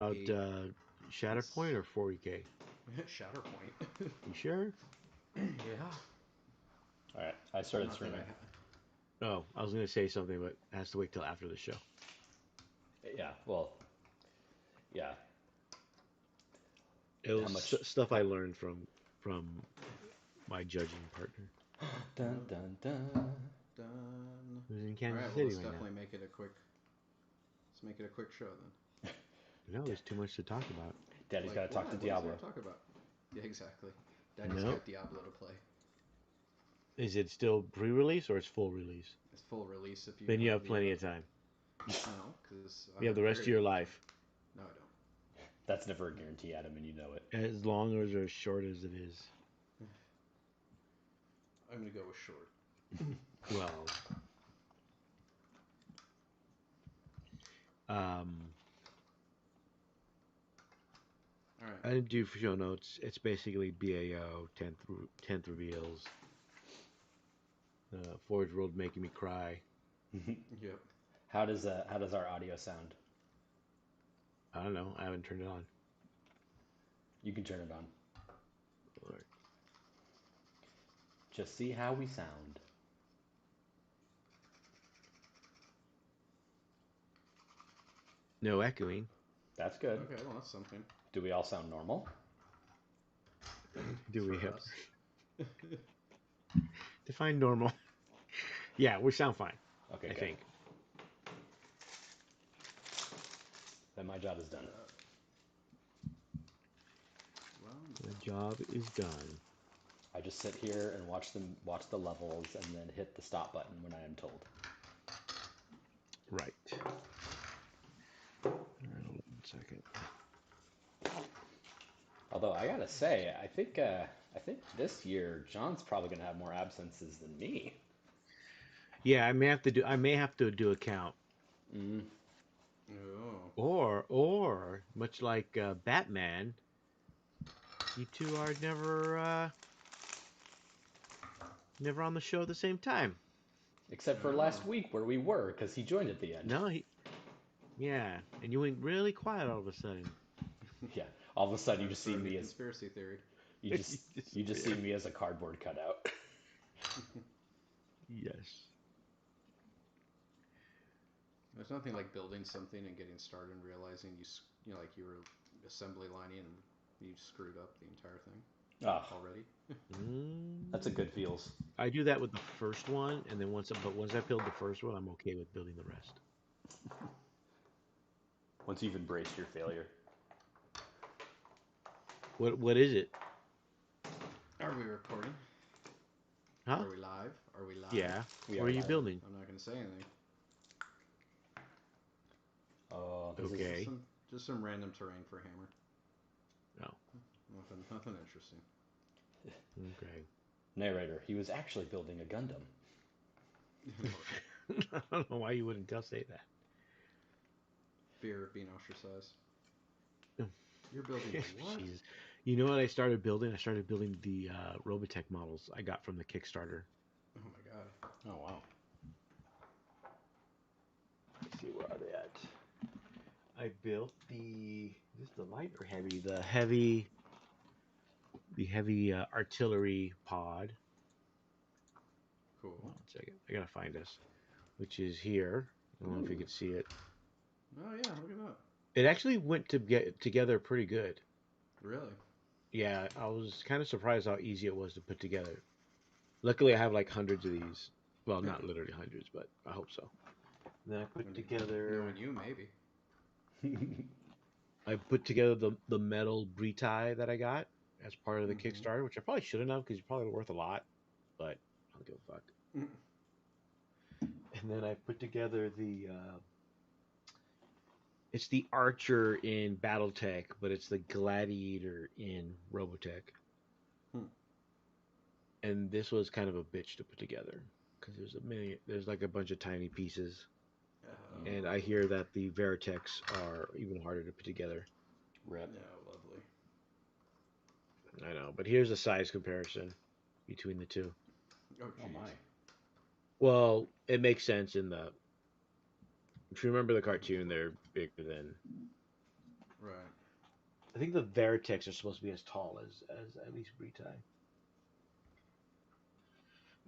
About Shatterpoint or 40K? Shatterpoint. You sure? Yeah. All right, I started Not that streaming. Oh, I was gonna say something, but it has to wait till after the show. Yeah, well, yeah. It How was much? stuff I learned from my judging partner. Dun dun dun. Done. Who's in All Kansas right. Well, City let's right now. definitely make it a quick. Let's make it a quick show then. No, there's too much to talk about. Daddy's got to talk to What is there Diablo. to talk about? Yeah, exactly. Daddy's No. got Diablo to play. Is it still pre-release or it's full release? It's full release if you. Then you have plenty of time. No, because You have the rest of your life. No, I don't. That's never a guarantee, Adam, and you know it. As long or as short as it is. I'm gonna go with short. Well, All right. I didn't do show notes. It's basically BAO 10th reveals. Forgeworld making me cry. Yep. How does our audio sound? I don't know. I haven't turned it on. You can turn it on. All right. Just see how we sound. No echoing. That's good. Okay. Well, that's something. Do we all sound normal? Do we For have us. define normal? Yeah, we sound fine. Okay, I good. think. Then my job is done. Well, The job is done. I just sit here and watch the levels, and then hit the stop button when I am told. Right. All right, hold on 1 second. Although I gotta say, I think this year John's probably gonna have more absences than me. Yeah, I may have to do a count. Mm. oh. Or much like Batman, you two are never on the show at the same time. Except for last week where we were, because he joined at the end. No, yeah, and you went really quiet all of a sudden. Yeah, all of a sudden you just see me as conspiracy theory. you just see me as a cardboard cutout. Yes. There's nothing like building something and getting started and realizing you were assembly lining and you screwed up the entire thing already. That's a good feels. I do that with the first one, and then once I build the first one, I'm okay with building the rest. Once you've embraced your failure. What is it? Are we recording? Huh? Are we live? Are we live? Yeah. We What are you building? I'm not going to say anything. Oh, Okay. Just some random terrain for Hammer. No. Nothing interesting. Okay. Narrator, he was actually building a Gundam. I don't know why you wouldn't just say that. Fear of being ostracized. You're building a what? Jesus. You know what I started building? I started building the Robotech models I got from the Kickstarter. Oh my god. Oh wow. Let's see, where are they at? I built is this the light or heavy? The heavy artillery pod. Cool. Hold on 1 second. I gotta find this, which is here. I don't know if you can see it. Oh yeah, look at that. It actually went to get together pretty good. Really? Yeah, I was kind of surprised how easy it was to put together. Luckily, I have like hundreds of these. Well, not literally hundreds, but I hope so. And then I put together. Knowing you, maybe. I put together the metal Britai that I got as part of the Kickstarter, which I probably shouldn't have because it's probably worth a lot, but I don't give a fuck. And then I put together it's the Archer in BattleTech, but it's the Gladiator in Robotech. And this was kind of a bitch to put together because there's like a bunch of tiny pieces. And I hear that the Veritechs are even harder to put together. Rip. Yeah, lovely. I know, but here's the size comparison between the two. Oh my. Well, it makes sense if you remember the cartoon, they're bigger than Right. I think the Veritex are supposed to be as tall as at least Britai.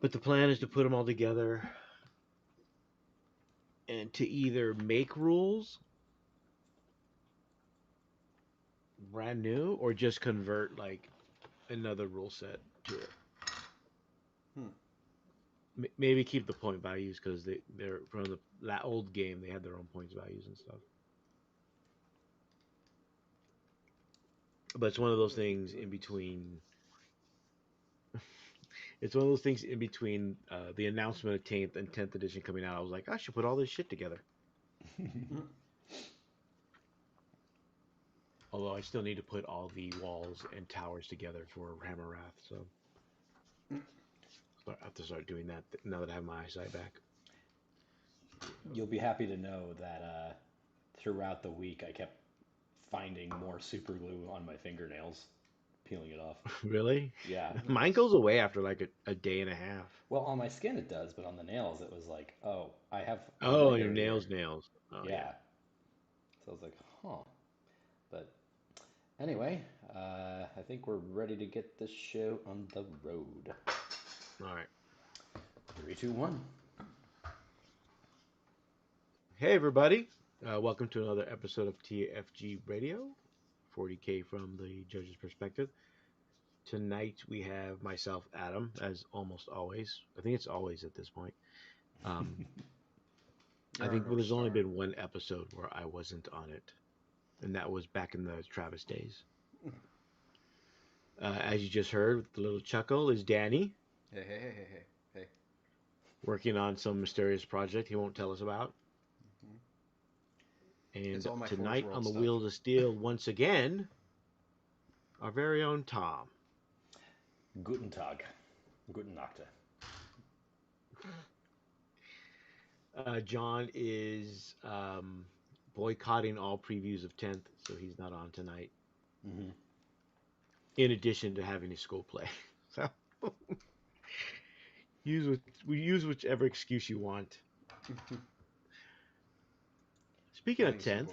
But the plan is to put them all together and to either make rules brand new or just convert like another rule set to it. Maybe keep the point values because they're from that old game. They had their own points values and stuff. But it's one of those things in between. It's one of those things in between the announcement of 10th and 10th edition coming out. I was like, I should put all this shit together. Although I still need to put all the walls and towers together for Hammer Wrath, so I have to start doing that now that I have my eyesight back. You'll be happy to know that throughout the week I kept finding more super glue on my fingernails, peeling it off. Really? Yeah. Mine goes away after like a day and a half. Well, on my skin it does, but on the nails it was like, oh, I have. Oh, your nails. Oh, yeah. So I was like, huh. But anyway, I think we're ready to get this show on the road. All right. 3, 2, 1. Hey, everybody. Welcome to another episode of TFG Radio, 40K from the judge's perspective. Tonight we have myself, Adam, as almost always. I think it's always at this point. I think there's only been one episode where I wasn't on it, and that was back in the Travis days. As you just heard, with the little chuckle, is Danny. Hey. Working on some mysterious project he won't tell us about. And tonight on the Wheels of Steel, once again, our very own Tom. Guten Tag. Guten Nacht. John is boycotting all previews of 10th, so he's not on tonight. Mm-hmm. In addition to having his school play. So use whichever excuse you want. Speaking of 10th,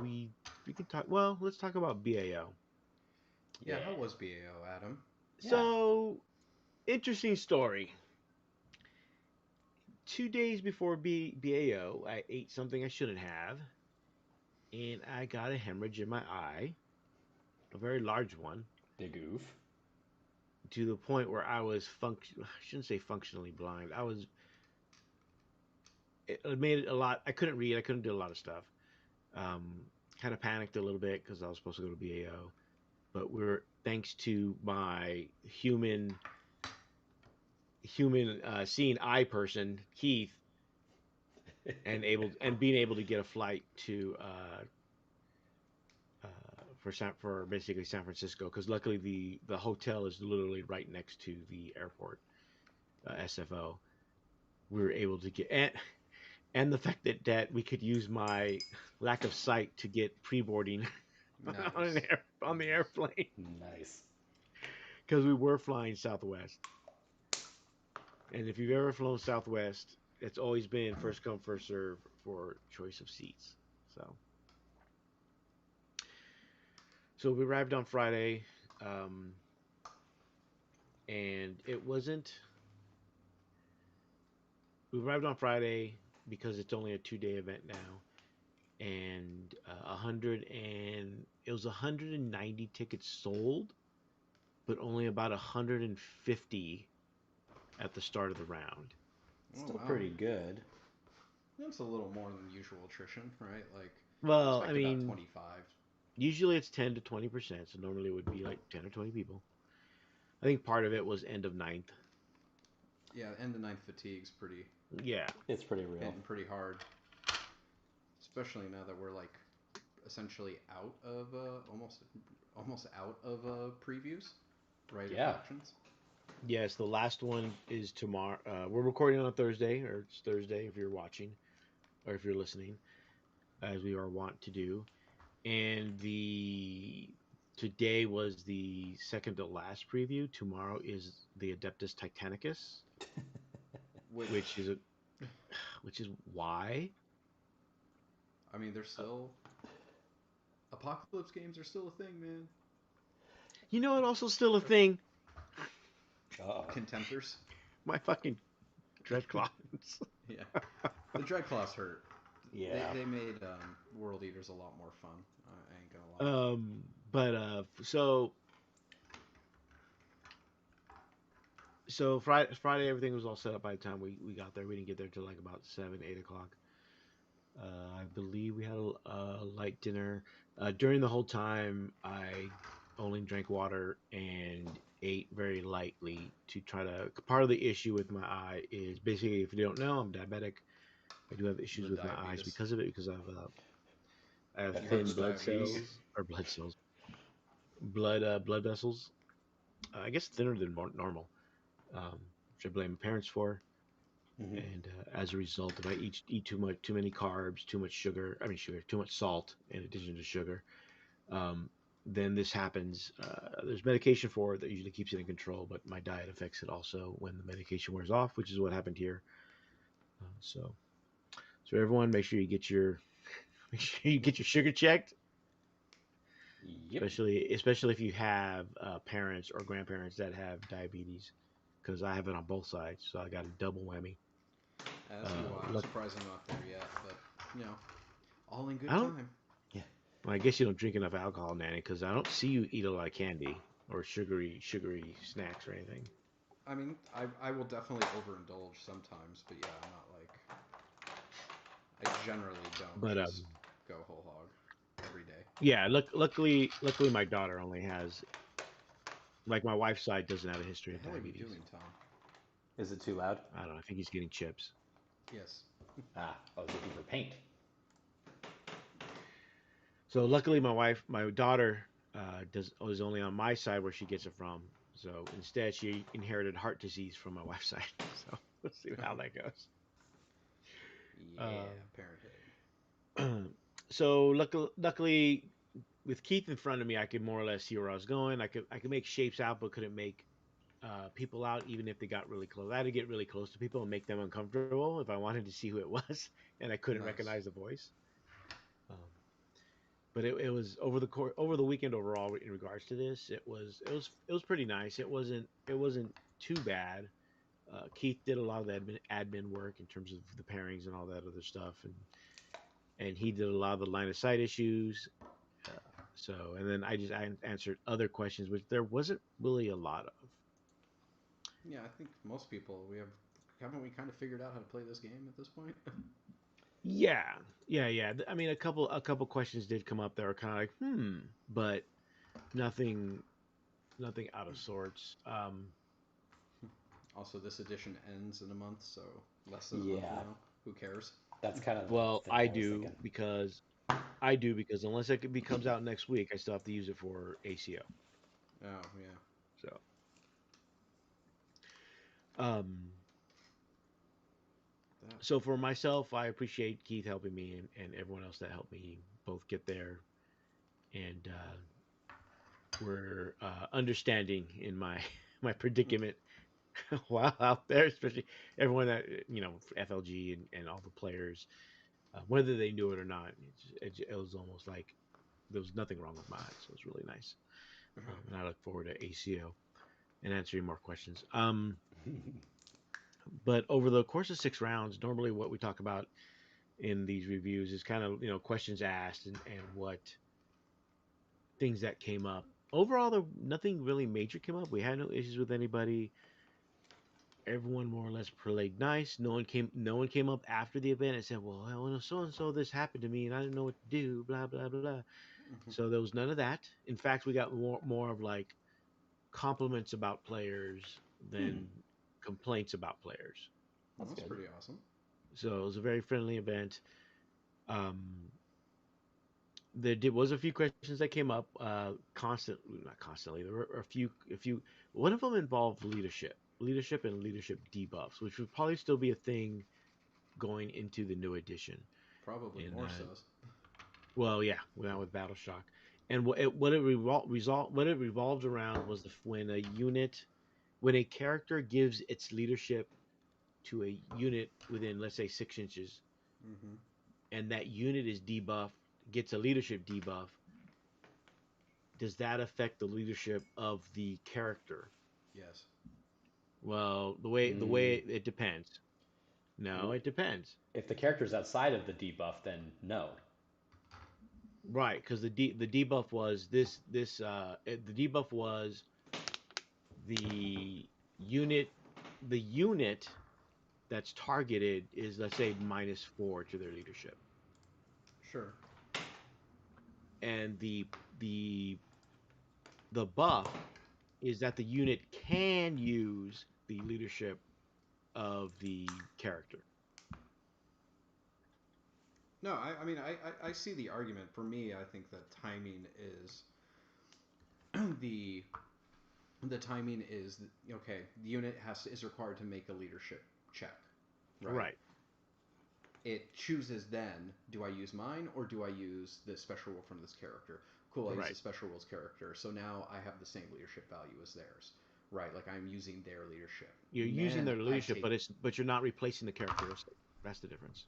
we can talk. Well, let's talk about BAO. Yeah, how was BAO, Adam? So, interesting story. 2 days before BAO, I ate something I shouldn't have, and I got a hemorrhage in my eye, a very large one. Big oof. To the point where I was I shouldn't say functionally blind. It made it a lot. I couldn't read. I couldn't do a lot of stuff. Kind of panicked a little bit because I was supposed to go to BAO, but thanks to my human seeing eye person, Keith, and being able to get a flight to for basically San Francisco, because luckily the hotel is literally right next to the airport, SFO. We were able to get and the fact that we could use my lack of sight to get pre-boarding Nice. on the airplane. Nice. Because we were flying Southwest. And if you've ever flown Southwest, it's always been first come, first serve for choice of seats. So we arrived on Friday, and it wasn't... We arrived on Friday because it's only a 2-day event now, and it was 190 tickets sold, but only about 150 at the start of the round. Still pretty good. That's a little more than usual attrition, right? Like, well, I mean, about 25. Usually it's 10 to 20%, so normally it would be like 10 or 20 people. I think part of it was end of ninth. Yeah, end of ninth fatigue's pretty. Yeah, it's pretty real. Hitting pretty hard, especially now that we're like essentially out of almost out of previews, right? Yeah. Factions. Yes, the last one is tomorrow. We're recording on a Thursday, or it's Thursday if you're watching, or if you're listening, as we are wont to do. And today was the second to last preview. Tomorrow is the Adeptus Titanicus, which is why. I mean, there's still Apocalypse games are still a thing, man. You know what? Also, still a thing. Contemptors. My fucking Dreadclaws. Yeah, the Dreadclaws hurt. Yeah. They made World Eaters a lot more fun. I ain't gonna lie. So Friday everything was all set up by the time we got there. We didn't get there till like about 7, 8 o'clock. I believe we had a light dinner. During the whole time, I only drank water and ate very lightly to try to. Part of the issue with my eye is basically, if you don't know, I'm diabetic. I do have issues with my eyes because of it, because I have thin blood cells or blood vessels. I guess thinner than normal, which I blame my parents for. Mm-hmm. And as a result, if I eat too many carbs, too much too much salt in addition to sugar, then this happens. There's medication for it that usually keeps it in control, but my diet affects it also when the medication wears off, which is what happened here. So everyone, make sure you get your sugar checked. Yep. Especially if you have parents or grandparents that have diabetes, because I have it on both sides, so I got a double whammy. As you are. I'm surprised I'm not there yet, but all in good time. Yeah. Well, I guess you don't drink enough alcohol, Nanny, because I don't see you eat a lot of candy or sugary snacks or anything. I mean, I will definitely overindulge sometimes, but yeah, I'm not like. I generally don't just go whole hog every day. Yeah, luckily my daughter only has. Like, my wife's side doesn't have a history of diabetes. What are you doing, Tom? Is it too loud? I don't know. I think he's getting chips. Yes. I was looking for paint. So luckily, my daughter, was only on my side where she gets it from. So instead, she inherited heart disease from my wife's side. So let's see how that goes. Yeah, parenthood. So luckily, with Keith in front of me, I could more or less see where I was going. I could make shapes out, but couldn't make people out, even if they got really close. I had to get really close to people and make them uncomfortable if I wanted to see who it was, and I couldn't recognize the voice. But it was over the weekend overall in regards to this. It was pretty nice. It wasn't too bad. Keith did a lot of the admin work in terms of the pairings and all that other stuff, and he did a lot of the line of sight issues. And then I answered other questions, which there wasn't really a lot of. Yeah, I think most people haven't we kind of figured out how to play this game at this point? Yeah. I mean, a couple questions did come up that were kind of like, but nothing out of sorts. Also, this edition ends in a month, so less than a month now. Who cares? That's kind of I do because unless it comes out next week, I still have to use it for ACO. Oh yeah. So for myself, I appreciate Keith helping me and everyone else that helped me both get there, and we're understanding in my predicament while out there, especially everyone that FLG and all the players, whether they knew it or not. It was almost like there was nothing wrong with my eyes, so it was really nice. And I look forward to ACO and answering more questions. But over the course of 6 rounds, normally what we talk about in these reviews is kind of questions asked and what things that came up. Overall, nothing really major came up. We had no issues with anybody. Everyone more or less played nice. No one came up after the event and said, "Well, so and so this happened to me and I didn't know what to do." Blah blah blah blah. Mm-hmm. So there was none of that. In fact, we got more of like compliments about players than complaints about players. That's pretty awesome. So it was a very friendly event. There was a few questions that came up not constantly. There were a few. One of them involved leadership and leadership debuffs, which would probably still be a thing going into the new edition. Probably more so. Well, yeah, with Battle Shock, and what it revolved around was when a character gives its leadership to a unit within, let's say, 6 inches, and that unit is debuffed, gets a leadership debuff, does that affect the leadership of the character? Yes. Well, the way it depends. No, W- it depends. If the character's outside of the debuff, then no. Right, because the debuff was the debuff was the unit the unit that's targeted is, let's say, -4 to their leadership, Sure. and the the buff is that the unit can use the leadership of the character. No, I mean, I see the argument. For me, I think that timing is the the timing is okay. The unit is required to make a leadership check, right? Right, It chooses then, do I use mine or do I use the special rule from this character? Cool, I use the right. special rules character, so now I have the same leadership value as theirs, right? Like I'm using their leadership. You're using Then their I leadership, take but you're not replacing the characteristic. That's the difference.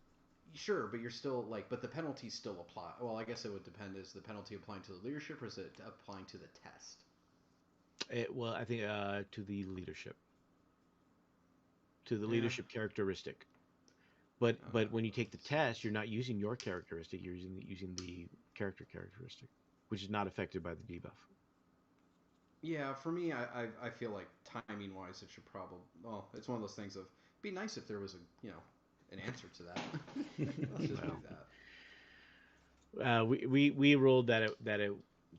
sure, but you're still like, but the penalties still apply. Well, I guess it would depend. Is the penalty applying to the leadership or is it applying to the test? Well, I think to the Yeah. leadership characteristic. But when you take the Let's test, you're see. not using your characteristic. You're using the characteristic, which is not affected by the debuff. Yeah, for me, I feel like timing wise, it should probably. Well, it's one of those things of be nice if there was a an answer to that. Let's just do Well, that. we ruled that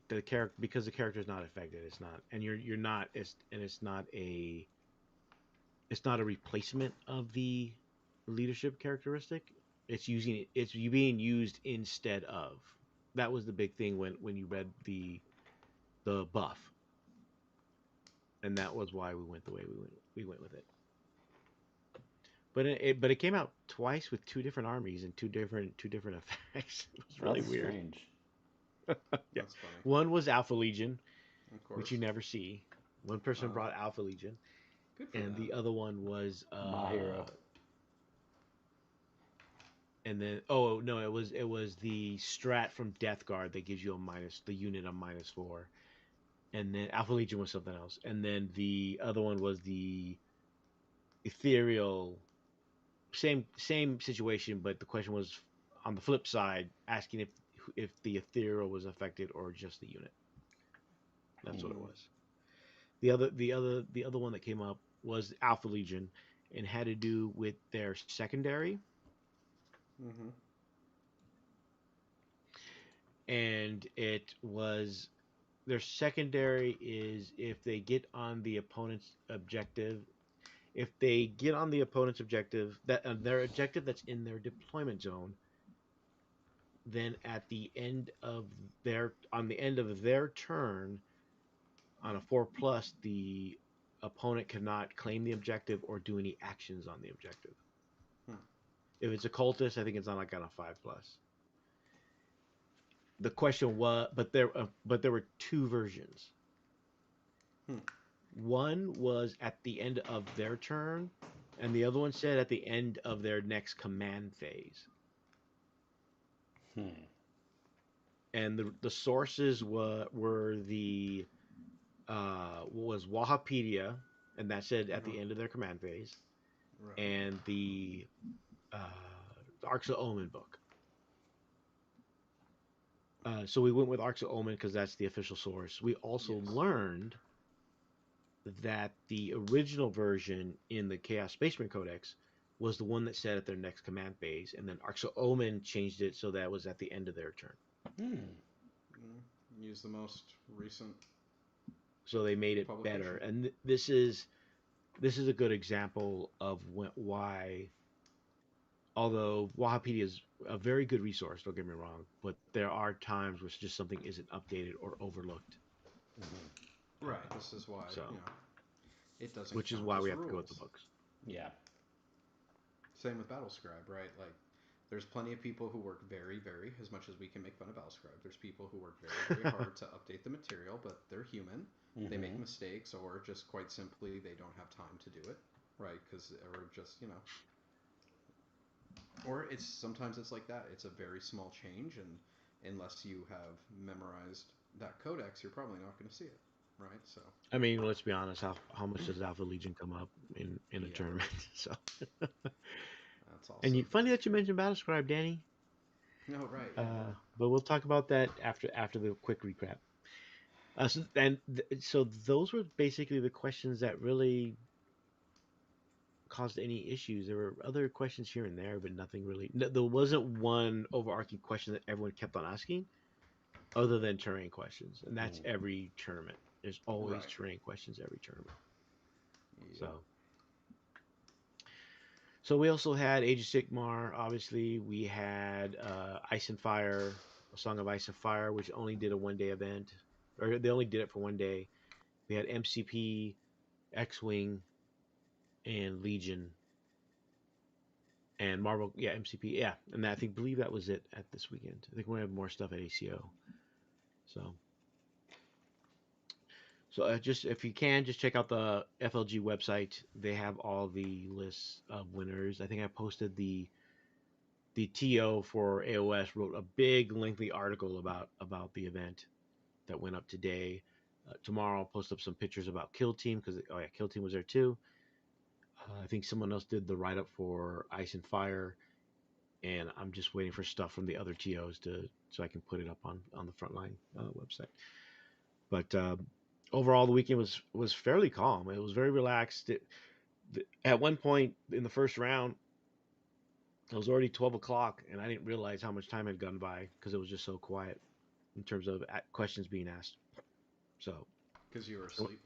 the character, because the character is not affected. It's not, and you're not. It's not a replacement of the leadership characteristic. It's you being used instead of. That was the big thing when you read the buff, and that was why we went the way we went with it. But it came out twice with two different armies and two different effects. It was really That's weird. strange. Yeah, That's funny. one was Alpha Legion, Of which course. you never see. One person Uh, brought Alpha Legion, Good for and them. the other one was My hero. and then, oh no, it was the strat from Death Guard that gives you the unit a -4, and then Alpha Legion was something else, and then the other one was the ethereal. Same situation, but the question was on the flip side, asking if the ethereal was affected or just the unit. That's what it Hmm. Mm, was. The other one that came up was Alpha Legion, and had to do with their secondary, mm-hmm. and it was their secondary is if they get on the opponent's objective. If they get on the opponent's objective, that their objective that's in their deployment zone, then at the end of their turn, on a 4+, the opponent cannot claim the objective or do any actions on the objective. Hmm. If it's a cultist, I think it's on a 5+. The question was, but there were two versions. Hmm. One was at the end of their turn, and the other one said at the end of their next command phase. Hmm. And the sources were the was Wahapedia, and that said at Uh-huh. the end of their command phase, Right. and the Arcs of Omen book. So we went with Arcs of Omen because that's the official source. We also Yes. learned that the original version in the Chaos Spaceman Codex was the one that said at their next command phase, and then Arcs of Omen changed it so that it was at the end of their turn. Hmm. Use the most recent So they made it better, publication. and this is a good example of why. Although Wahapedia is a very good resource, don't get me wrong, but there are times where just something isn't updated or overlooked. Hmm. Right. This is why So, it doesn't which is count why as we have to go with the rules. books. Yeah. Same with Battlescribe, right? Like, there's plenty of people who work very, very, as much as we can make fun of Battlescribe. There's people who work very, very hard to update the material, but they're human. They make Hmm. mistakes, or just quite simply, they don't have time to do it, right? Or just, or sometimes it's like that. It's a very small change, and unless you have memorized that codex, you're probably not going to see it, right? So I mean, let's be honest. How much does Alpha Legion come up in a yeah, tournament? So, that's and also funny that you mentioned Battlescribe, Danny. no, right, yeah. But we'll talk about that after the quick recap. So those were basically the questions that really caused any issues. There were other questions here and there, but nothing really. No, there wasn't one overarching question that everyone kept on asking, other than terrain questions, and that's every tournament. There's always Right. terrain questions every tournament. Yeah. So we also had Age of Sigmar. Obviously, we had Ice and Fire, a Song of Ice and Fire, which only did a 1 day event, or they only did it for 1 day. We had MCP, X-Wing, and Legion, and Marvel. Yeah, MCP. Yeah, and I believe that was it at this weekend. I think we're gonna have more stuff at ACO. So just if you can, just check out the FLG website. They have all the lists of winners. I think I posted the TO for AOS wrote a big lengthy article about the event that went up today. Tomorrow I'll post up some pictures about Kill Team because Kill Team was there too. I think someone else did the write up for Ice and Fire, and I'm just waiting for stuff from the other TOs so I can put it up on the Frontline website. But overall, the weekend was fairly calm. It was very relaxed. At one point in the first round, it was already 12 o'clock, and I didn't realize how much time had gone by because it was just so quiet in terms of questions being asked. So, because you were asleep.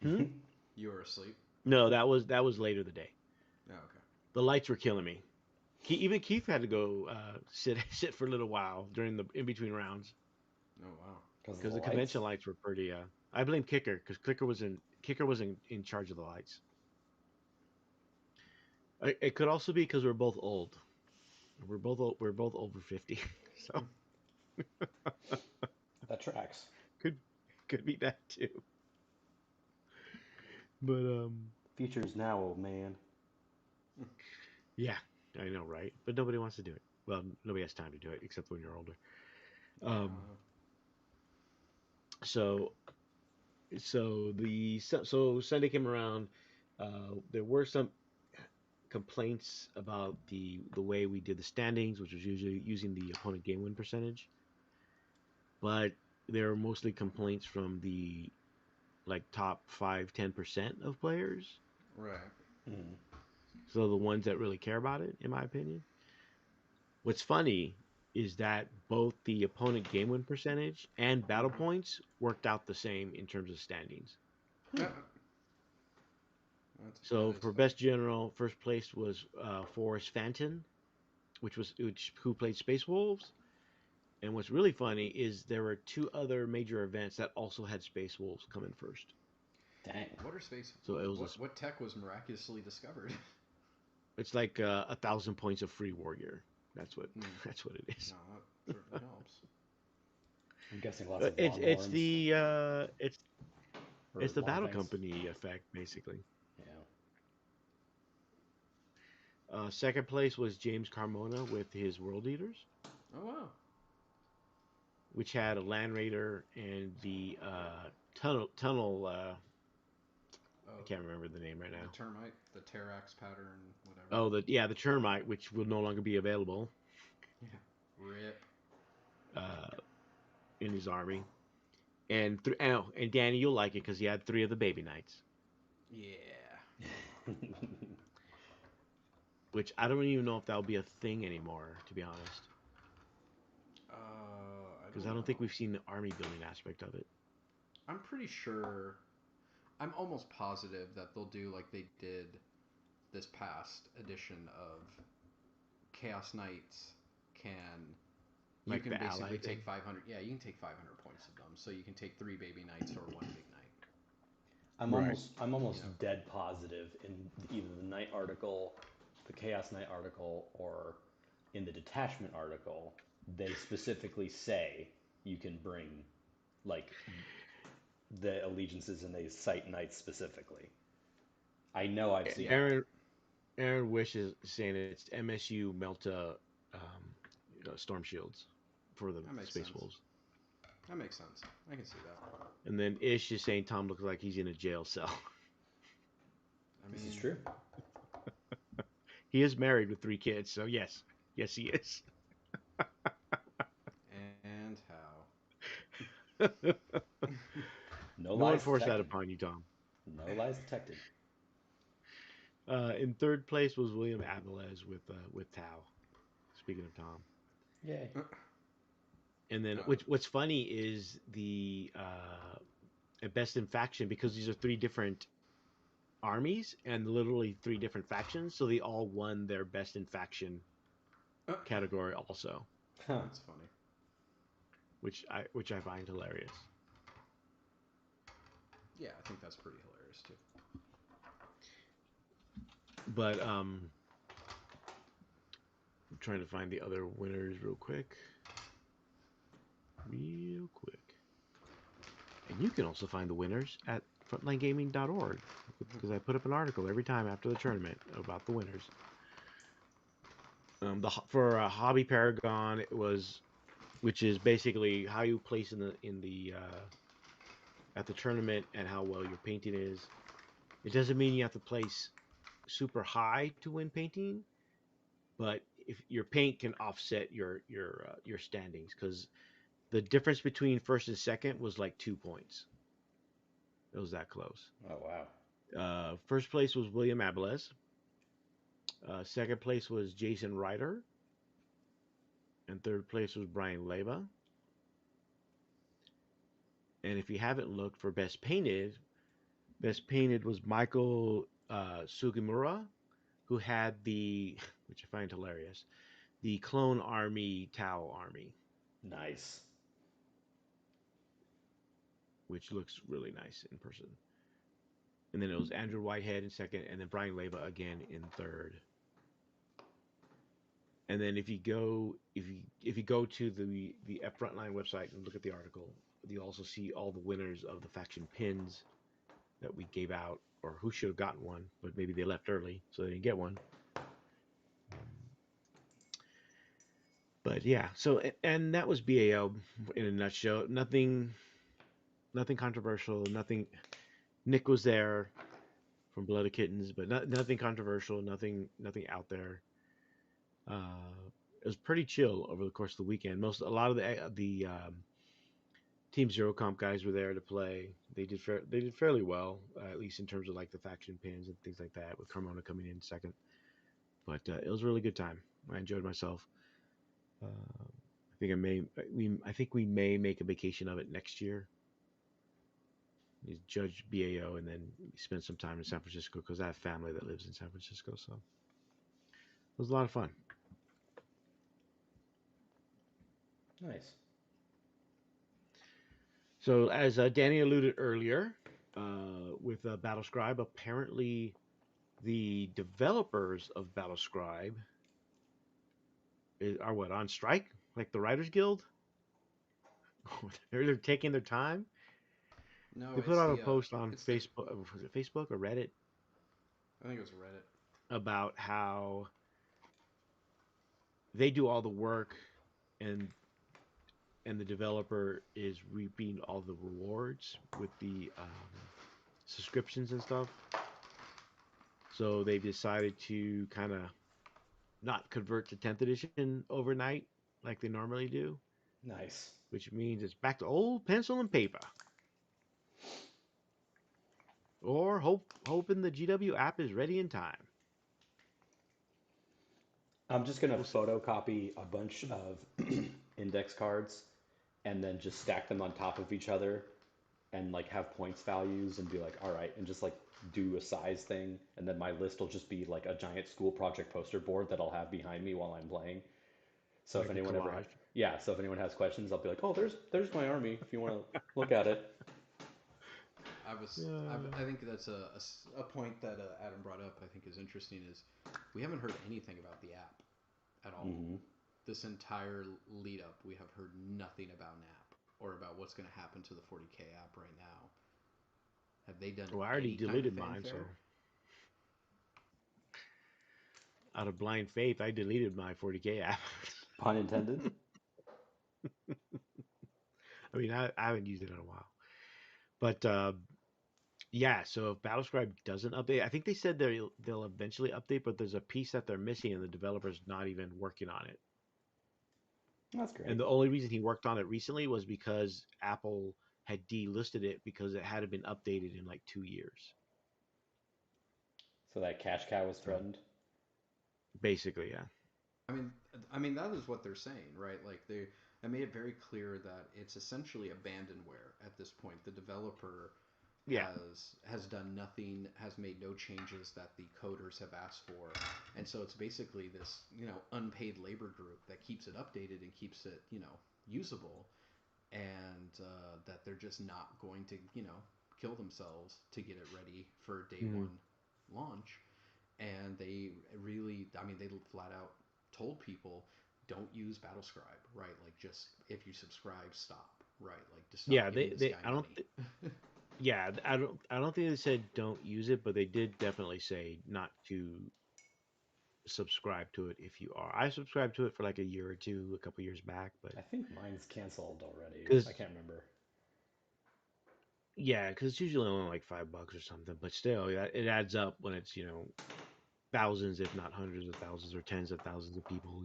You were asleep. No, that was later the day. Oh, okay. The lights were killing me. Even Keith had to go sit for a little while during the in between rounds. Oh wow! Because the convention lights were pretty. I blame Kicker because Kicker was in charge of the lights. It could also be because we're both old. We're both over 50. So that tracks. Could be that too. But Future's now, old man. Yeah, I know, right? But nobody wants to do it. Well, nobody has time to do it except when you're older. So Sunday came around. There were some complaints about the way we did the standings, which was usually using the opponent game win percentage. But there were mostly complaints from the top 5-10% of players. Right. Mm. So the ones that really care about it, in my opinion. What's funny is that both the opponent game win percentage and battle points worked out the same in terms of standings. So for best general, first place was Forrest Fanton, who played Space Wolves. And what's really funny is there were 2 other major events that also had Space Wolves come in first. Dang. What are Space? So it was what tech was miraculously discovered? It's like 1,000 points of free warrior. That's what it is. No, that certainly helps. I'm guessing lots of it's the battle things. company effect basically. Yeah. Second place was James Carmona with his World Eaters. Oh wow. Which had a Land Raider and the tunnel. I can't remember the name right now. The termite, the Terrax pattern, whatever. Oh, the termite, which will no longer be available. Yeah. Rip. In his army, and Danny, you'll like it because he had 3 of the baby knights. Yeah. Which I don't even know if that'll be a thing anymore, to be honest. Because I don't think we've seen the army building aspect of it. I'm pretty sure. I'm almost positive that they'll do like they did this past edition of Chaos Knights. You can basically take 500. Yeah, you can take 500 points of them, so you can take 3 baby knights or 1 big knight. I'm almost dead positive in either the Knight article, the Chaos Knight article, or in the detachment article. They specifically say you can bring the allegiances, and they cite knights specifically. I know I've seen Aaron Wish is saying it's MSU Melta Storm Shields for the Space Wolves. That makes sense. I can see that. And then Ish is saying Tom looks like he's in a jail cell. I This mean, is true. He is married with 3 kids, so yes, he is. and how? No No one lies forced that detected. upon you, Tom. No lies detected. In third place was William Abeles with Tau. Speaking of Tom, Yay. and then Uh, what's funny is the best in faction, because these are 3 different armies and literally 3 different factions, so they all won their best in faction category also, Huh. That's funny. which I find hilarious. Yeah, I think that's pretty hilarious too. But I'm trying to find the other winners real quick. And you can also find the winners at frontlinegaming.org, because I put up an article every time after the tournament about the winners. For Hobby Paragon, it was, which is basically how you place in the at the tournament and how well your painting is. It doesn't mean you have to place super high to win painting, but if your paint can offset your standings, because the difference between first and second was like 2 points. It was that close. Oh, wow. First place was William Abeles. Second place was Jason Ryder. And third place was Brian Leva. And if you haven't looked for best painted was Michael Sugimura, who had which I find hilarious, the Clone Army Tau Army, Nice. which looks really nice in person. And then it was Andrew Whitehead in second, and then Brian Leva again in third. And then if you go to the Frontline website and look at the article, you'll also see all the winners of the faction pins that we gave out, or who should have gotten one, but maybe they left early, so they didn't get one. But yeah, so, and that was BAO in a nutshell. Nothing controversial. Nothing. Nick was there from Blood of Kittens, but nothing controversial. Nothing out there. It was pretty chill over the course of the weekend. A lot of the Team Zero Comp guys were there to play. They did fairly well, at least in terms of like the faction pins and things like that, with Carmona coming in second. But it was a really good time. I enjoyed myself. I think we may make a vacation of it next year. You judge BAO and then spend some time in San Francisco, because I have family that lives in San Francisco. So it was a lot of fun. Nice. So as Danny alluded earlier, with Battlescribe, apparently the developers of Battlescribe are on strike, like the Writers Guild. They're taking their time. No, They put out a post on Facebook. Was it Facebook or Reddit? I think it was Reddit. About how they do all the work, and the developer is reaping all the rewards with the subscriptions and stuff. So they've decided to kind of not convert to 10th edition overnight like they normally do. Nice. Which means it's back to old pencil and paper. Or hoping the GW app is ready in time. I'm just going to photocopy a bunch of index cards and then just stack them on top of each other and like have points values and be like, all right, and just like do a size thing. And then my list will just be like a giant school project poster board that I'll have behind me while I'm playing. So like if anyone so if anyone has questions, I'll be like, oh, there's my army if you want to look at it. I think that's a point that Adam brought up. I think is interesting. Is we haven't heard anything about the app at all. Mm-hmm. This entire lead up, we have heard nothing about an app or about what's going to happen to the 40K app right now. Have they done? Well, I already deleted mine, so out of blind faith, I deleted my 40K app. Pun intended. I mean, I haven't used it in a while, but yeah. So if Battlescribe doesn't update, I think they said they'll eventually update, but there's a piece that they're missing, and the developer's not even working on it. That's And great. the only reason he worked on it recently was because Apple had delisted it because it hadn't been updated in like 2 years. So that cash cow was So threatened. basically, yeah, I mean, I mean that is what they're saying, right? Like they made it very clear that it's essentially abandonware at this point. The developer yeah, has done nothing, has made no changes that the coders have asked for, and so it's basically this unpaid labor group that keeps it updated and keeps it usable, and that they're just not going to kill themselves to get it ready for day hmm one launch. And they really, I mean, they flat out told people don't use Battlescribe, right? Like, just if you subscribe, stop, right? Like, just stop yeah. giving this guy I don't. money. Yeah, I don't think they said don't use it, but they did definitely say not to subscribe to it if you are. I subscribed to it for like a year or two, a couple years back, but I think mine's canceled already. I because can't remember. yeah, because it's usually only like $5 or something, but still, yeah, it adds up when it's thousands, if not hundreds of thousands or tens of thousands of people.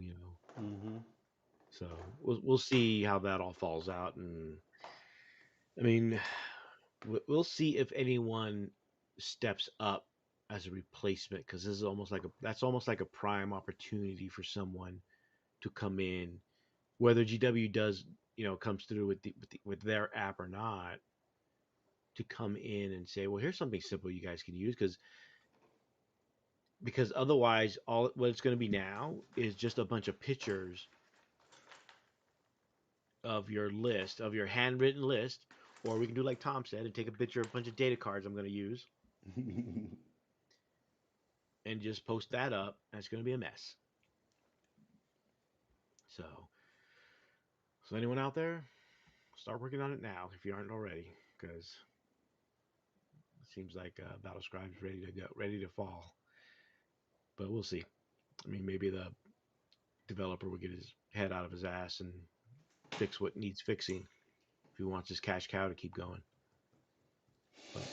Mm-hmm. So we'll see how that all falls out, and I mean, we'll see if anyone steps up as a replacement because this is almost like a prime opportunity for someone to come in, whether GW does comes through with their app or not, to come in and say, well, here's something simple you guys can use because otherwise all what it's going to be now is just a bunch of pictures of your list of your handwritten list, or we can do like Tom said and take a picture of a bunch of data cards I'm going to use and just post that up, and it's going to be a mess. So anyone out there, start working on it now if you aren't already, because it seems like Battlescribe's ready to go, ready to fall. But we'll see. I mean, maybe the developer will get his head out of his ass and fix what needs fixing if he wants his cash cow to keep going. But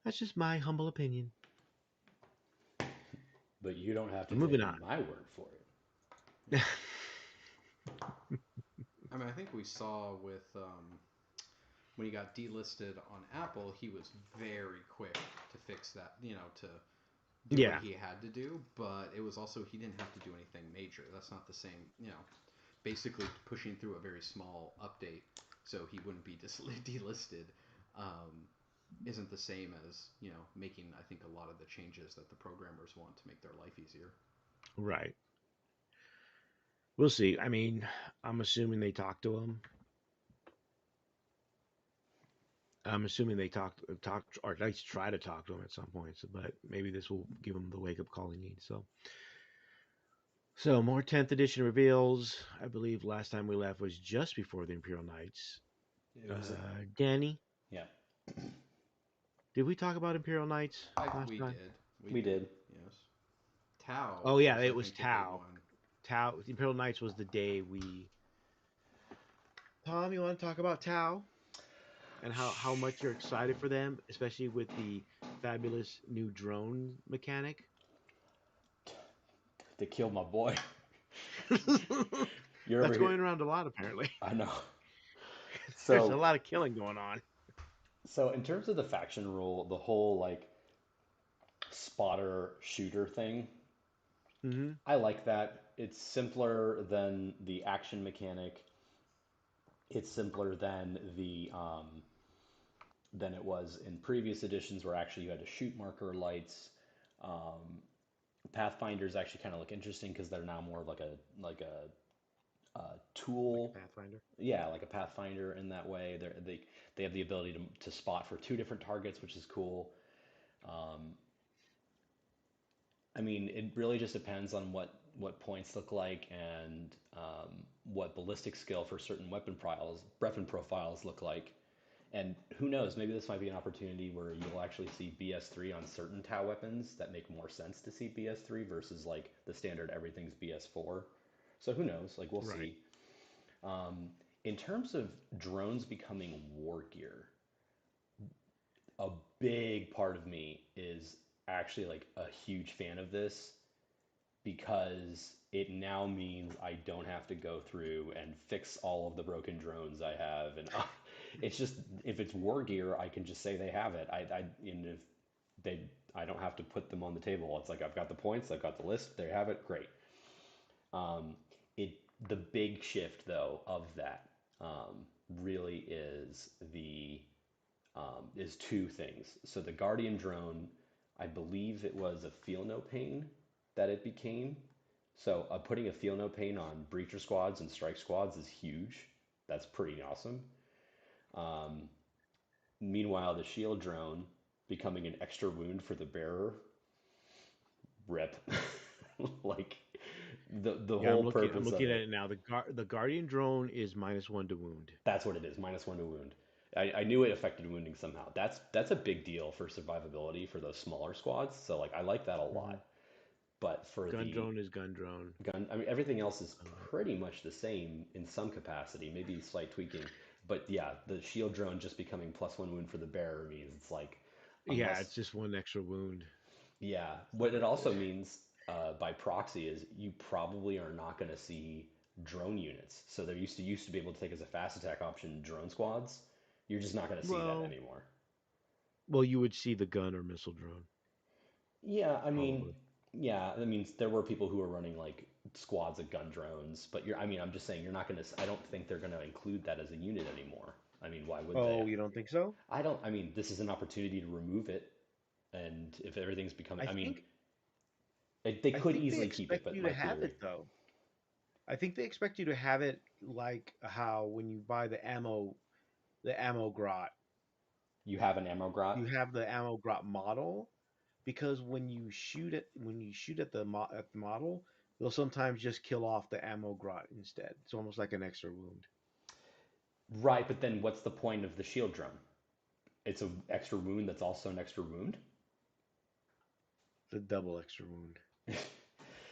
that's just my humble opinion. But you don't have to So take moving on. my word for it. Yeah. I mean, I think we saw with when he got delisted on Apple, he was very quick to fix that, to do what Yeah, he had to do. But it was also he didn't have to do anything major. That's not the same, basically pushing through a very small update so he wouldn't be delisted. Isn't the same as making I think a lot of the changes that the programmers want to make their life easier. right. We'll see. I mean, I'm assuming they talked to him. I'm assuming they talked, or at least try to talk to him at some point. So, but maybe this will give him the wake up call he needs. So more 10th edition reveals. I believe last time we left was just before the Imperial Knights. It was Danny, yeah, did we talk about Imperial Knights last We time? did. we did. Yes. Tau Oh yeah, was, I it was think, the big Tau. one. Tau. Imperial Knights was the day we. Tom, you want to talk about Tau and how much you're excited for them, especially with the fabulous new drone mechanic? They killed my boy. You're over That's here. going around a lot apparently. I know. There's a So, lot of killing going on. so in terms of the faction rule, the whole like spotter shooter thing, Hmm I like that. It's simpler than the action mechanic. It's simpler than it was in previous editions where actually you had to shoot marker lights. Um, Pathfinders actually kind of look interesting because they're now more like a Like tool. a Pathfinder. Yeah, like a Pathfinder in that way. They have the ability to spot for two different targets, which is cool. Um, I mean, it really just depends on what points look like and what ballistic skill for certain weapon profiles look like. And who knows, maybe this might be an opportunity where you'll actually see BS3 on certain Tau weapons that make more sense to see BS3 versus like the standard everything's BS4. So who knows? Like we'll Right. see. Um, in terms of drones becoming war gear, a big part of me is actually like a huge fan of this because it now means I don't have to go through and fix all of the broken drones I have, and it's just if it's war gear, I can just say they have it. And if they, I don't have to put them on the table. It's like I've got the points, I've got the list, they have it, great. Um, it the big shift though of that really is two things. So the Guardian drone, I believe it was a feel no pain that it became. So putting a feel no pain on breacher squads and strike squads is huge. That's pretty awesome. Um, Meanwhile, the shield drone becoming an extra wound for the bearer, rip. Like the Yeah, whole I'm purpose of looking at it. it now. The Guardian drone is -1 to wound. That's what it is, -1 to wound. I knew it affected wounding somehow. That's a big deal for survivability for those smaller squads. So like I like that a Hmm. lot. But for Gun the drone is gun drone. gun, I mean everything else is pretty much the same in some capacity, maybe slight tweaking. But yeah, the shield drone just becoming +1 wound for the bearer means it's like Yeah, unless it's just one extra wound. yeah, what it also means by proxy is you probably are not going to see drone units. So there used to be able to take as a fast attack option drone squads. You're just not going to see that Well, anymore. you would see the gun or missile drone Yeah, I mean, probably. yeah, that means there were people who were running like squads of gun drones, but I mean, I'm just saying you're not going to, I don't think they're going to include that as a unit anymore. I mean, why would they? Oh, you don't think so? I mean, this is an opportunity to remove it. And if everything's becoming, I I mean, think they I could think they easily keep it, expect but you my to have theory, it though. I think they expect you to have it like how when you buy the ammo grot, you have an ammo grot. you have the ammo grot model because when you shoot at at the model, they'll sometimes just kill off the ammo grot instead. It's almost like an extra wound. Right, but then what's the point of the shield drum? It's an extra wound that's also an extra wound. It's a double extra wound.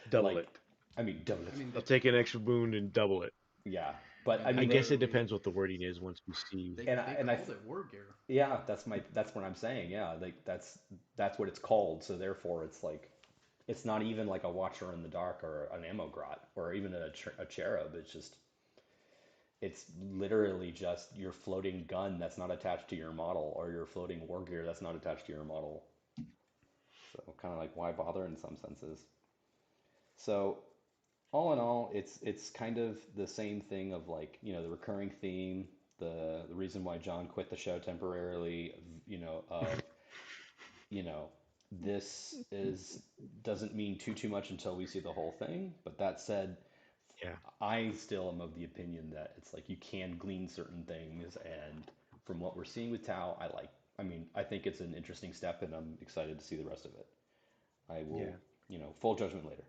Double Like, it. I mean, double I it. mean, They'll take an extra wound and double it. Yeah, but yeah, I I mean guess it, it literally depends what the wording is once we see. they and I, called it war gear. yeah, that's what I'm saying. Yeah, like that's what it's called. So therefore, it's like it's not even like a watcher in the dark or an ammo grot or even a cherub. It's literally just your floating gun that's not attached to your model or your floating war gear that's not attached to your model. So kind of like why bother in some senses. So all in all, it's kind of the same thing of like, the recurring theme, the reason why John quit the show temporarily, of, you know, this is doesn't mean too much until we see the whole thing. But that said, Yeah. I still am of the opinion that it's like you can glean certain things, and from what we're seeing with Tau, I mean, I think it's an interesting step, and I'm excited to see the rest of it. I will, Yeah. full judgment later.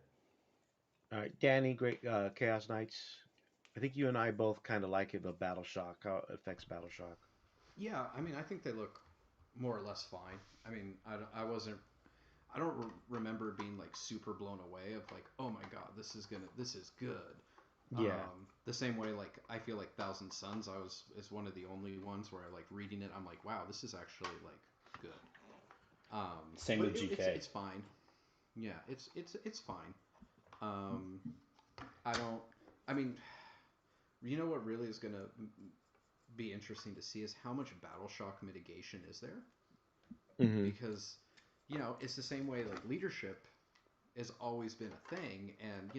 All right, Danny, great Chaos Knights. I think you and I both kind of like it, but Battle Shock, how it affects Battle Shock. Yeah, I mean, I think they look more or less fine. I mean, I wasn't, I don't remember being like super blown away of like, oh my god, this is good. Yeah. The same way, like I feel like Thousand Suns, is one of the only ones where I like reading it, I'm like, wow, this is actually like good. Same But with GK. it's fine. Yeah, it's fine. Um, I don't. I mean, you know what really is gonna be interesting to see is how much battle shock mitigation is there, Hmm. because it's the same way like leadership has always been a thing, and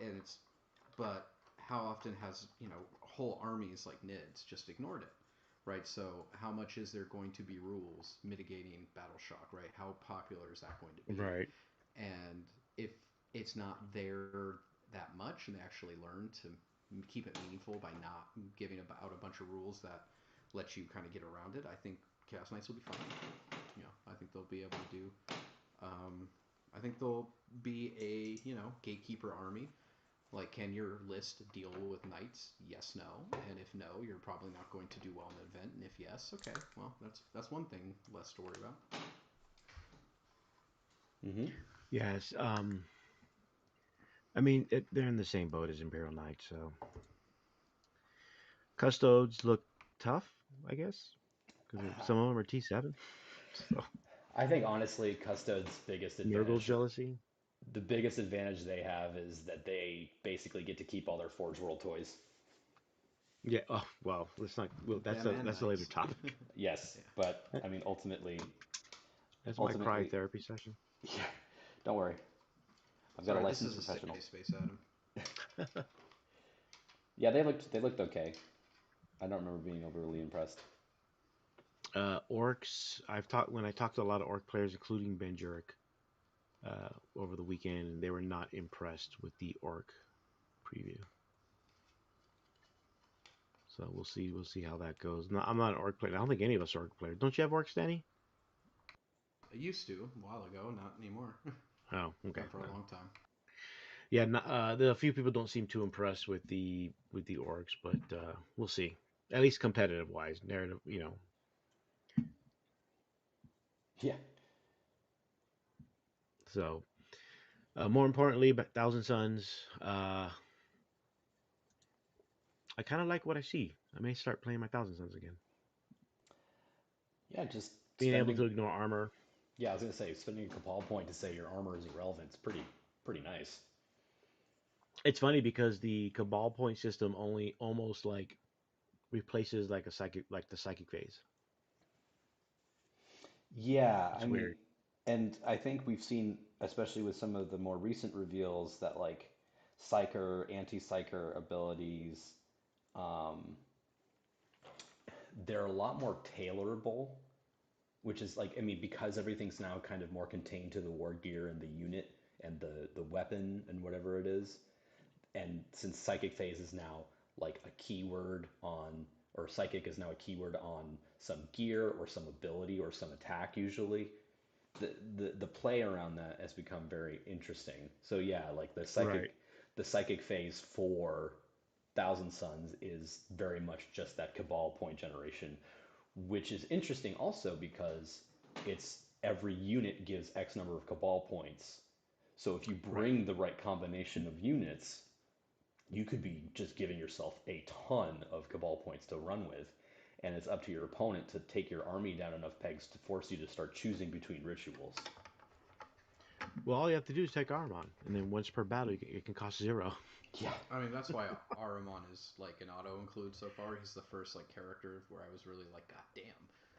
and it's but how often has whole armies like NIDS just ignored it, right? So how much is there going to be rules mitigating battle shock, right? How popular is that going to be? Right. And if it's not there that much, and they actually learn to keep it meaningful by not giving out a bunch of rules that let you kind of get around it, I think Chaos Knights will be fine. I think they'll be able to do. Um, I think they'll be a gatekeeper army. Like, can your list deal with knights? Yes, no. And if no, you're probably not going to do well in the event. And if yes, okay, well that's one thing less to worry about. Hmm. Yes. I mean, they're in the same boat as Imperial Knights, so Custodes look tough, I guess, because some of them are T7. So I think honestly, Custode's Nurgle's jealousy. the biggest advantage they have is that they basically get to keep all their Forge World toys. Yeah. Oh well, let's not. Well, Them and that's a later knights. topic. Yes, Yeah. but I mean, That's my cry ultimately, therapy session. yeah. Don't worry, I've got a Sorry, this licensed is a professional. safe space, Adam. Yeah, they looked okay. I don't remember being overly impressed. Orcs. When I talked to a lot of orc players, including Ben Jurek, over the weekend, and they were not impressed with the orc preview. So we'll see. We'll see how that goes. No, I'm not an orc player. I don't think any of us are orc players. Don't you have orcs, Danny? I used to a while ago, not anymore. Oh, okay. Not for a No. long time. Yeah, a few people don't seem too impressed with the orcs, but we'll see. At least competitive wise, narrative, Yeah, So, more importantly, but Thousand Suns. I kind of like what I see. I may start playing my Thousand Suns again. yeah, just Being able to spending. ignore armor. Yeah, I was gonna say spending a Cabal point to say your armor is irrelevant. It's pretty nice. It's funny because the Cabal point system only almost like replaces like the psychic phase. Yeah, I It's mean, weird. and I think we've seen, especially with some of the more recent reveals, that like Psyker, anti-Psyker abilities, um, they're a lot more tailorable, which is like, I mean, because everything's now kind of more contained to the war gear and the unit and the weapon and whatever it is. And since Psychic Phase is now like a keyword on, or Psychic is now a keyword on some gear or some ability or some attack usually, the play around that has become very interesting. So yeah, like Right. the psychic phase for Thousand Suns is very much just that Cabal point generation, which is interesting also because it's every unit gives X number of Cabal points. So if you Right. bring the right combination of units, you could be just giving yourself a ton of Cabal points to run with. And it's up to your opponent to take your army down enough pegs to force you to start choosing between rituals. Well, all you have to do is take Armon, and then once per battle, it can cost 0. Yeah, I mean, that's why Aramon is like an auto include so far. He's the first like character where I was really like, God damn,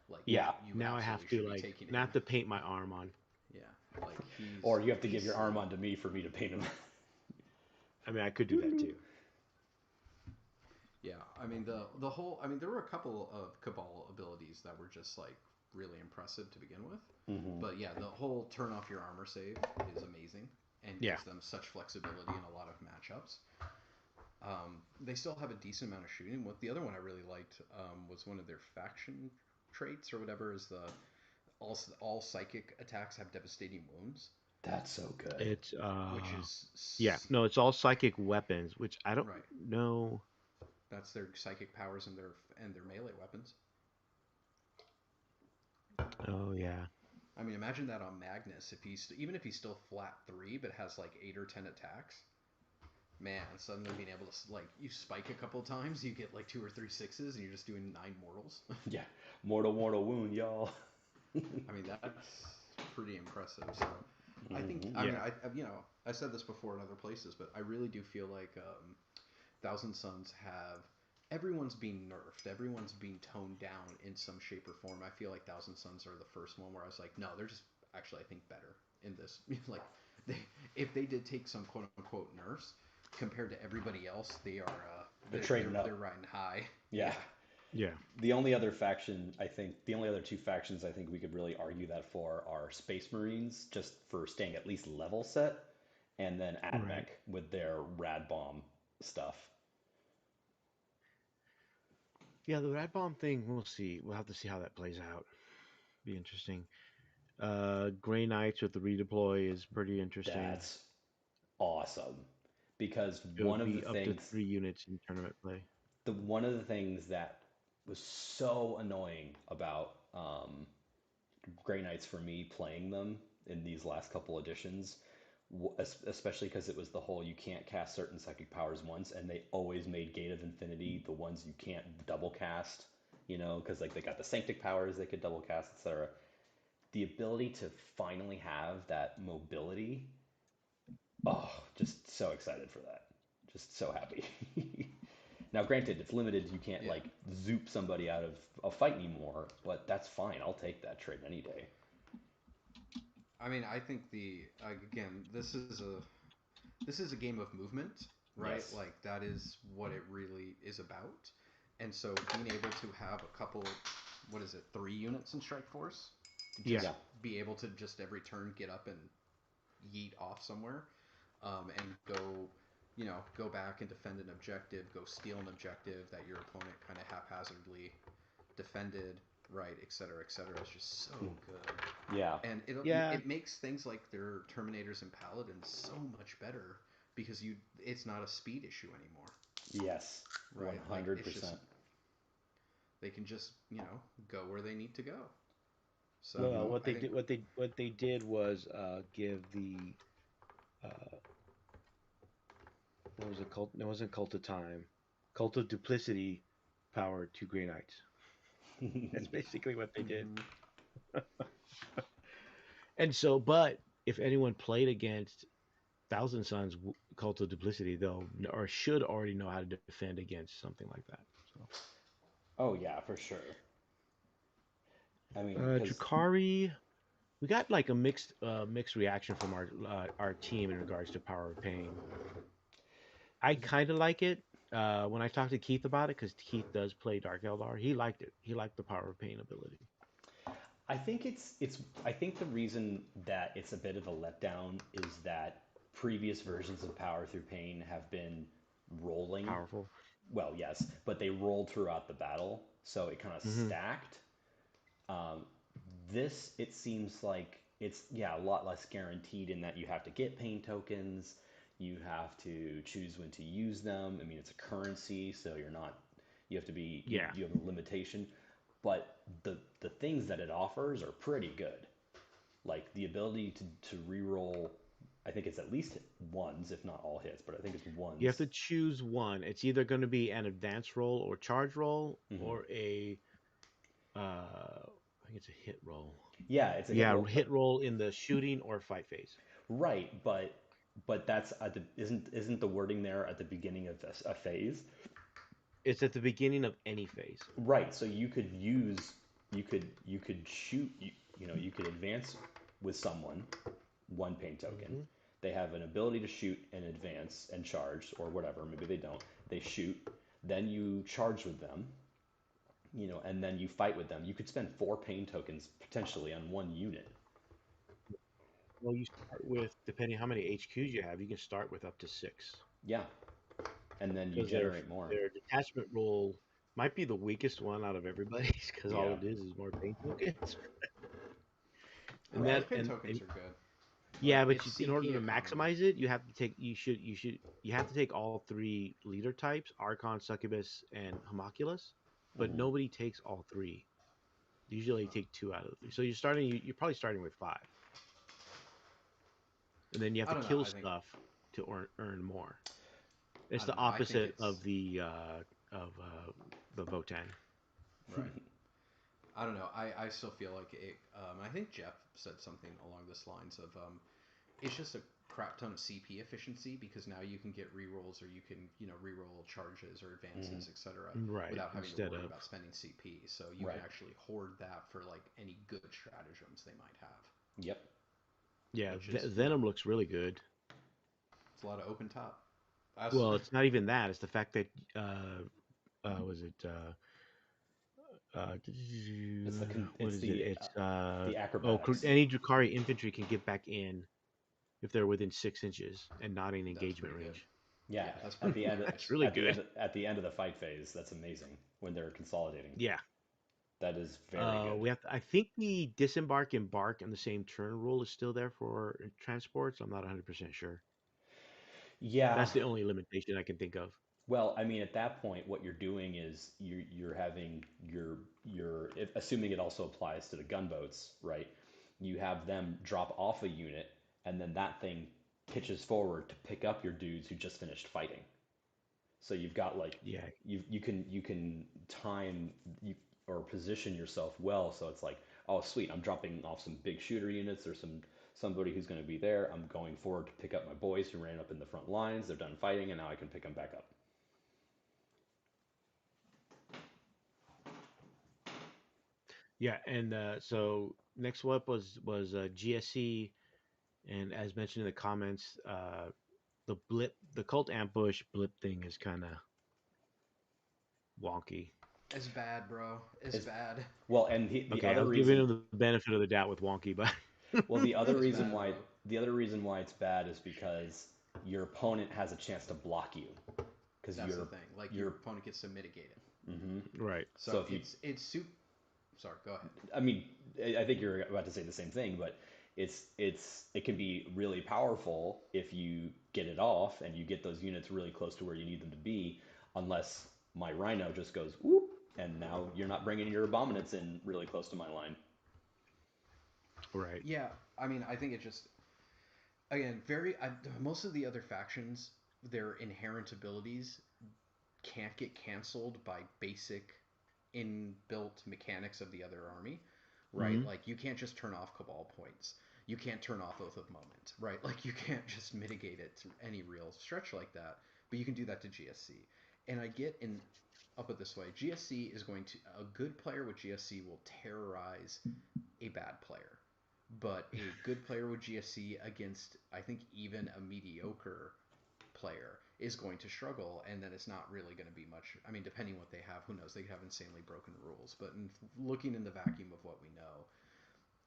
like Yeah. you Now I have absolutely to should be like taking now I him. have to paint my Armon. Yeah, like or you have to give he's your arm onto me for me to paint him. I mean, I could do that too. yeah. I mean the whole. I mean there were a couple of Cabal abilities that were just like really impressive to begin with. Hmm. But yeah, the whole turn off your armor save is amazing and Yeah. gives them such flexibility in a lot of matchups. They still have a decent amount of shooting. What the other one I really liked was one of their faction traits or whatever is the all psychic attacks have devastating wounds, That's so good. It's which is yeah, no, it's all psychic weapons, which I don't right. know. That's their psychic powers and their melee weapons. Oh yeah. I mean, imagine that on Magnus if he's even if he's still flat 3 but has like 8 or 10 attacks. Man, suddenly being able to like you spike a couple times, you get like 2 or 3 6s, and you're just doing 9 mortals. Yeah, mortal wound, y'all. I mean, that's pretty impressive. So, I think, Hmm. I mean, Yeah. I said this before in other places, but I really do feel like Thousand Suns have everyone's being nerfed, everyone's being toned down in some shape or form. I feel like Thousand Suns are the first one where I was like, no, they're just actually I think better in this. like, they if they did take some quote unquote nerfs compared to everybody else, they are They're trading they're up. riding high. Yeah. Yeah, Yeah. The only other two factions I think we could really argue that for are Space Marines, just for staying at least level set, and then AdMech Right. with their Rad Bomb stuff. Yeah, the rat bomb thing, we'll see. We'll have to see how that plays out. Be interesting. Grey Knights with the redeploy is pretty interesting. That's awesome because It would be up to 3 units in tournament play. one of the things that was so annoying about Grey Knights for me playing them in these last couple editions especially because it was the whole you can't cast certain psychic powers once, and they always made Gate of Infinity the ones you can't double cast, because like they got the Sanctic powers they could double cast, etc. The ability to finally have that mobility, oh, just so excited for that. Just so happy. Now, granted, it's limited. You can't Yeah. like zoop somebody out of a fight anymore, but that's fine. I'll take that trade any day. I mean, I think again, this is a game of movement, right? Yes. Like that is what it really is about. And so being able to have a couple, what is it, 3 units in Strike Force, Yeah. just be able to just every turn get up and yeet off somewhere, and go back and defend an objective, go steal an objective that your opponent kind of haphazardly defended, right, et cetera, et cetera. It's just so good. Yeah. And Yeah. it makes things like their Terminators and Paladins so much better because it's not a speed issue anymore, Yes. right? Like it's just 100%. they can just go where they need to go. So Well, what I they think did, what they did was give the uh, what was it called? No, it wasn't Cult of Time, Cult of Duplicity power to Grey Knights. That's basically what they did. mhm. And so, but if anyone played against Thousand Sons Cult of Duplicity, they'll or should already know how to defend against something like that. So, Oh yeah, for sure. I mean, because Drakari, we got like a mixed reaction from our team in regards to Power of Pain. I kind of like it. When I talked to Keith about it, because Keith does play Dark Eldar, he liked it. He liked the Power of Pain ability. I think it's I think the reason that it's a bit of a letdown is that previous versions of Power Through Pain have been rolling. Powerful. Well, yes, but they rolled throughout the battle, so it kind of Hmm. stacked. Um, this, it seems like it's, yeah, a lot less guaranteed in that you have to get pain tokens, you have to choose when to use them. I mean, it's a currency, so you're not, you have to be, Yeah. you have a limitation, but the things that it offers are pretty good. Like the ability to reroll, I think it's at least ones, if not all hits, but I think it's You have ones. to choose one. It's either going to be an advance roll or charge roll, Hmm. or I think it's a hit roll. Yeah, it's a hit Yeah, roll, but hit roll in the shooting or fight phase. right, but that's at the isn't the wording there at the beginning of a phase? It's at the beginning of any phase. Right, so you could use you could shoot you could advance with someone, one pain token. Hmm. They have an ability to shoot and advance and charge or whatever, maybe they don't. They shoot, then you charge with them, and then you fight with them. You could spend 4 pain tokens potentially on one unit. Well, you start with, depending how many HQs you have, you can start with up to 6. Yeah, and then you Because generate more. their detachment roll might be the weakest one out of everybody's, because all Yeah. it is more paint tokens. I And mean, those that pin and tokens are good. yeah, Like but it's in order CP to economy. maximize it, you have to take you have to take all 3 leader types: Archon, Succubus, and Homunculus. But Hmm. nobody takes all 3. Usually, you take 2 out of the 3. So you're probably starting with 5, and then you have I to don't know. kill stuff to earn more. It's I the don't know. I think opposite it's of the Votan. right. I don't know. I still feel like it. I think Jeff said something along this lines of it's just a crap ton of CP efficiency because now you can get rerolls or you can reroll charges or Hmm. advances, etc. Right. without having to Instead worry of about spending CP. So you can Right. actually hoard that for like any good stratagems they might have, Yep. yeah, which is Venom looks really good. it's a lot of open top. That's Well, it's not even that. It's the fact that was it It's what it's is it? It's the acrobatics. any Drukhari infantry can get back in if they're within 6 inches and not in that's engagement pretty good. range. Yeah, Yeah, that's at pretty the pretty end That's nice. really good. at the end of the fight phase, that's amazing when they're consolidating. Yeah. That is very good. We have I think the disembark and bark and the same turn rule is still there for transports. I'm not 100% sure. Yeah. That's the only limitation I can think of. Well, I mean, at that point, what you're doing is you're having assuming it also applies to the gunboats, right? You have them drop off a unit, and then that thing pitches forward to pick up your dudes who just finished fighting. So you've got like Yeah. you can time you or position yourself well. So it's like, oh sweet, I'm dropping off some big shooter units or somebody who's going to be there. I'm going forward to pick up my boys who ran up in the front lines. They're done fighting, and now I can pick them back up. Yeah, and so next up was GSC, and as mentioned in the comments, the cult ambush blip thing is kind of wonky. It's bad, bro. It's bad. Well, and the Okay, other I was reason, giving him the benefit of the doubt with wonky, but well, the other It's reason bad, why bro. the other reason why it's bad is because your opponent has a chance to block you because That's the thing. Like your opponent gets to mitigate it. Mm-hmm. right. So, So if you, it's super. Sorry, go ahead. I mean, I think you're about to say the same thing, but it can be really powerful if you get it off and you get those units really close to where you need them to be, unless my Rhino just goes whoop, and now you're not bringing your Abominates in really close to my line. Right. Yeah, I mean, I think it just again most of the other factions, their inherent abilities can't get canceled by basic inbuilt mechanics of the other army, right? Mm-hmm. Like you can't just turn off Cabal points. You can't turn off Oath of Moment, right? Like you can't just mitigate it to any real stretch like that, but you can do that to GSC. And I'll put it this way, GSC is going to, a good player with GSC will terrorize a bad player. But a good player with GSC against, I think, even a mediocre player is going to struggle, and then it's not really going to be much. I mean, depending what they have, who knows? They could have insanely broken rules. But looking in the vacuum of what we know,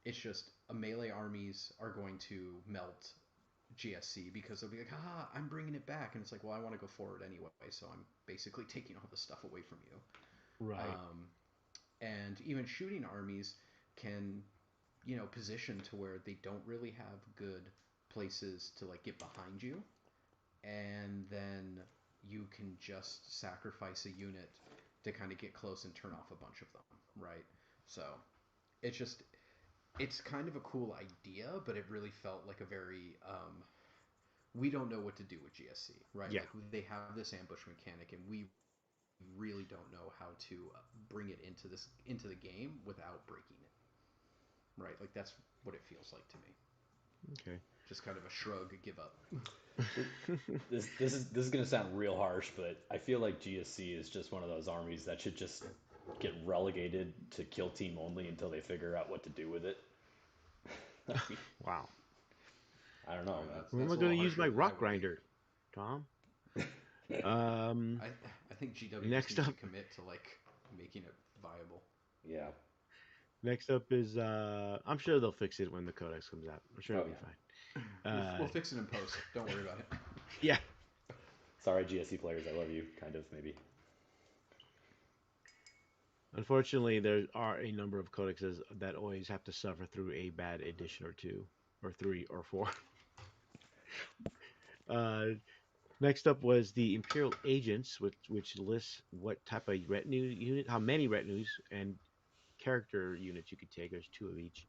it's just melee armies are going to melt GSC because they'll be like, "Ah, I'm bringing it back," and it's like, "Well, I want to go forward anyway, so I'm basically taking all the stuff away from you." Right. And even shooting armies can, position to where they don't really have good places to like get behind you, and then you can just sacrifice a unit to kind of get close and turn off a bunch of them, right? So it's kind of a cool idea, but it really felt like a very we don't know what to do with GSC, right? Yeah. Like they have this ambush mechanic, and we really don't know how to bring it into the game without breaking it, right? Like that's what it feels like to me. Okay. Just kind of a shrug, give up. This is gonna sound real harsh, but I feel like GSC is just one of those armies that should just get relegated to kill team only until they figure out what to do with it. Wow. I don't know. Where am I going to use my rock grinder, Tom? I think GW Next needs to up- commit to like making it viable. Yeah. Next up is I'm sure they'll fix it when the codex comes out. I'm sure it'll be fine. We'll fix it in post. Don't worry about it. Yeah. Sorry, GSC players, I love you. Kind of, maybe. Unfortunately, there are a number of codexes that always have to suffer through a bad edition or two, or three, or four. Next up was the Imperial Agents, which lists what type of retinue unit, how many retinues and character units you could take. There's 2 of each.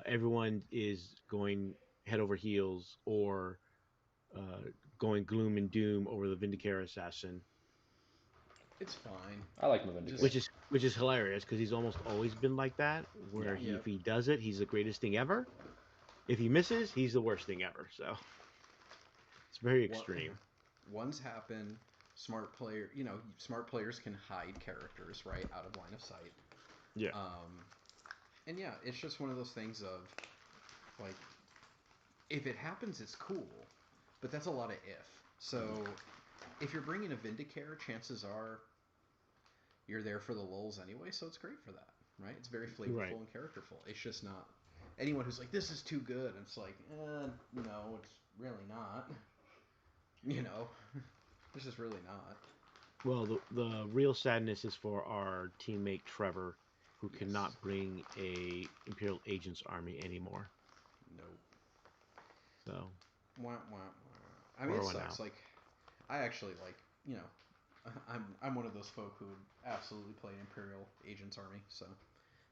Everyone is going head over heels or going gloom and doom over the Vindicator Assassin. It's fine. I like my Vindicator. Which is hilarious because he's almost always been like that. Where if he does it, he's the greatest thing ever. If he misses, he's the worst thing ever. So it's very extreme. Ones happen. Smart players can hide characters right out of line of sight. Yeah. And yeah, it's just one of those things of like, if it happens, it's cool, but that's a lot of if. So if you're bringing a Vindicator, chances are you're there for the lulz anyway, so it's great for that, right? It's very flavorful and characterful. It's just not anyone who's like, this is too good. And it's like, no, it's really not. This is really not. Well, the real sadness is for our teammate Trevor, who cannot bring a Imperial Agents army anymore. Nope. So. Wah, wah, wah. I mean, it sucks. Like, I actually like, I'm one of those folk who would absolutely play an Imperial Agents army. So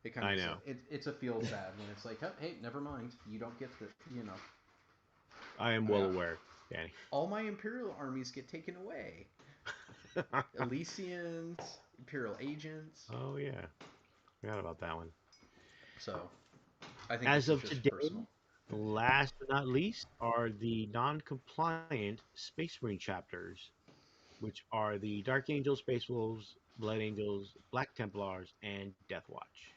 it kind of, I know. It's a feel bad when it's like, hey, never mind, you don't get the, I am well aware, Danny. All my Imperial armies get taken away. Elysians, Imperial agents. Oh yeah, forgot about that one. So, I think As this of is just today, personal. last but not least are the non-compliant Space Marine chapters, which are the Dark Angels, Space Wolves, Blood Angels, Black Templars, and Death Watch.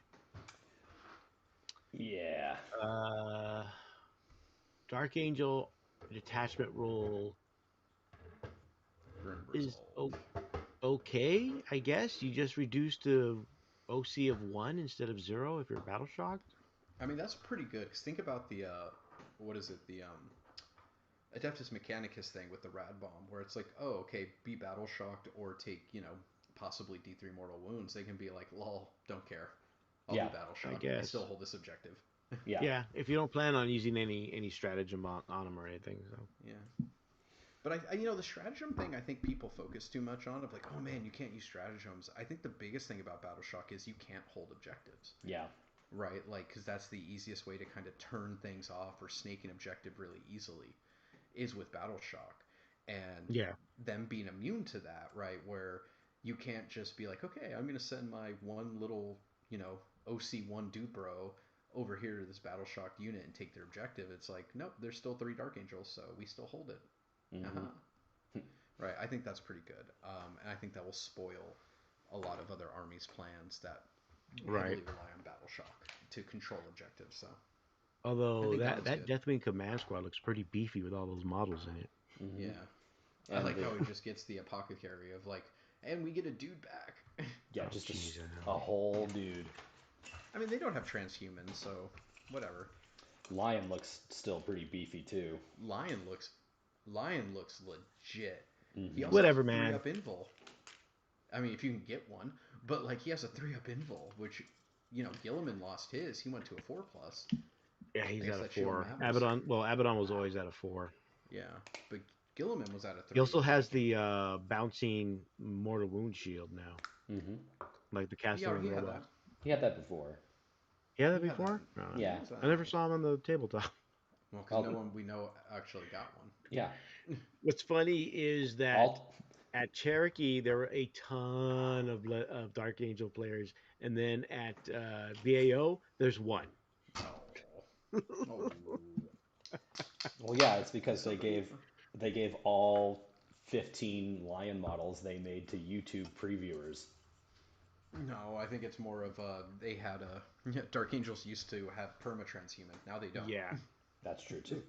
Yeah. Uh, Dark Angel detachment rule Grim is Resolve. okay, I guess. You just reduce the OC of 1 instead of 0 if you're battle shocked. I mean, that's pretty good. Because think about the, what is it? The Adeptus Mechanicus thing with the Rad Bomb, where it's like, oh, okay, be battle shocked or take, possibly D3 mortal wounds. They can be like, lol, don't care. I'll be battle shocked. I still hold this objective. Yeah, if you don't plan on using any stratagem on them or anything. So yeah. But I the stratagem thing, I think people focus too much on. Of like, oh man, you can't use stratagems. I think the biggest thing about battle shock is you can't hold objectives. Yeah. Right, like because that's the easiest way to kind of turn things off or snake an objective really easily, is with battle shock, and them being immune to that. Right, where you can't just be like, okay, I'm gonna send my one little OC1 dude bro over here to this battle shocked unit and take their objective. It's like, nope, there's still 3 Dark Angels, so we still hold it. Right, I think that's pretty good, and I think that will spoil a lot of other armies' plans that heavily rely on battle shock to control objectives. So, although that Deathwing Command Squad looks pretty beefy with all those models in it. Yeah, I like how he just gets the apothecary of like, and we get a dude back. Yeah, just a whole dude. I mean, they don't have transhumans, so whatever. Lion looks still pretty beefy too. Lion looks legit. He also whatever, has a 3-up man. invul. I mean, if you can get one, but like he has a 3-up invul, which Gilliman lost his. He went to a 4+. Yeah, he's at a 4. Abaddon was always at a 4. Yeah, but Gilliman was at a 3. He also has the bouncing mortal wound shield now. Like the Castellan robot. He had that before. He had that before? No. Yeah. I never saw him on the tabletop. Well, because no one we know actually got one. Yeah. What's funny is that at Cherokee there were a ton of Dark Angel players, and then at BAO there's one. Oh. Well, yeah, it's because they gave all 15 Lion models they made to YouTube previewers. No, I think it's more of they had Dark Angels used to have perma-transhuman. Now they don't. Yeah, that's true too.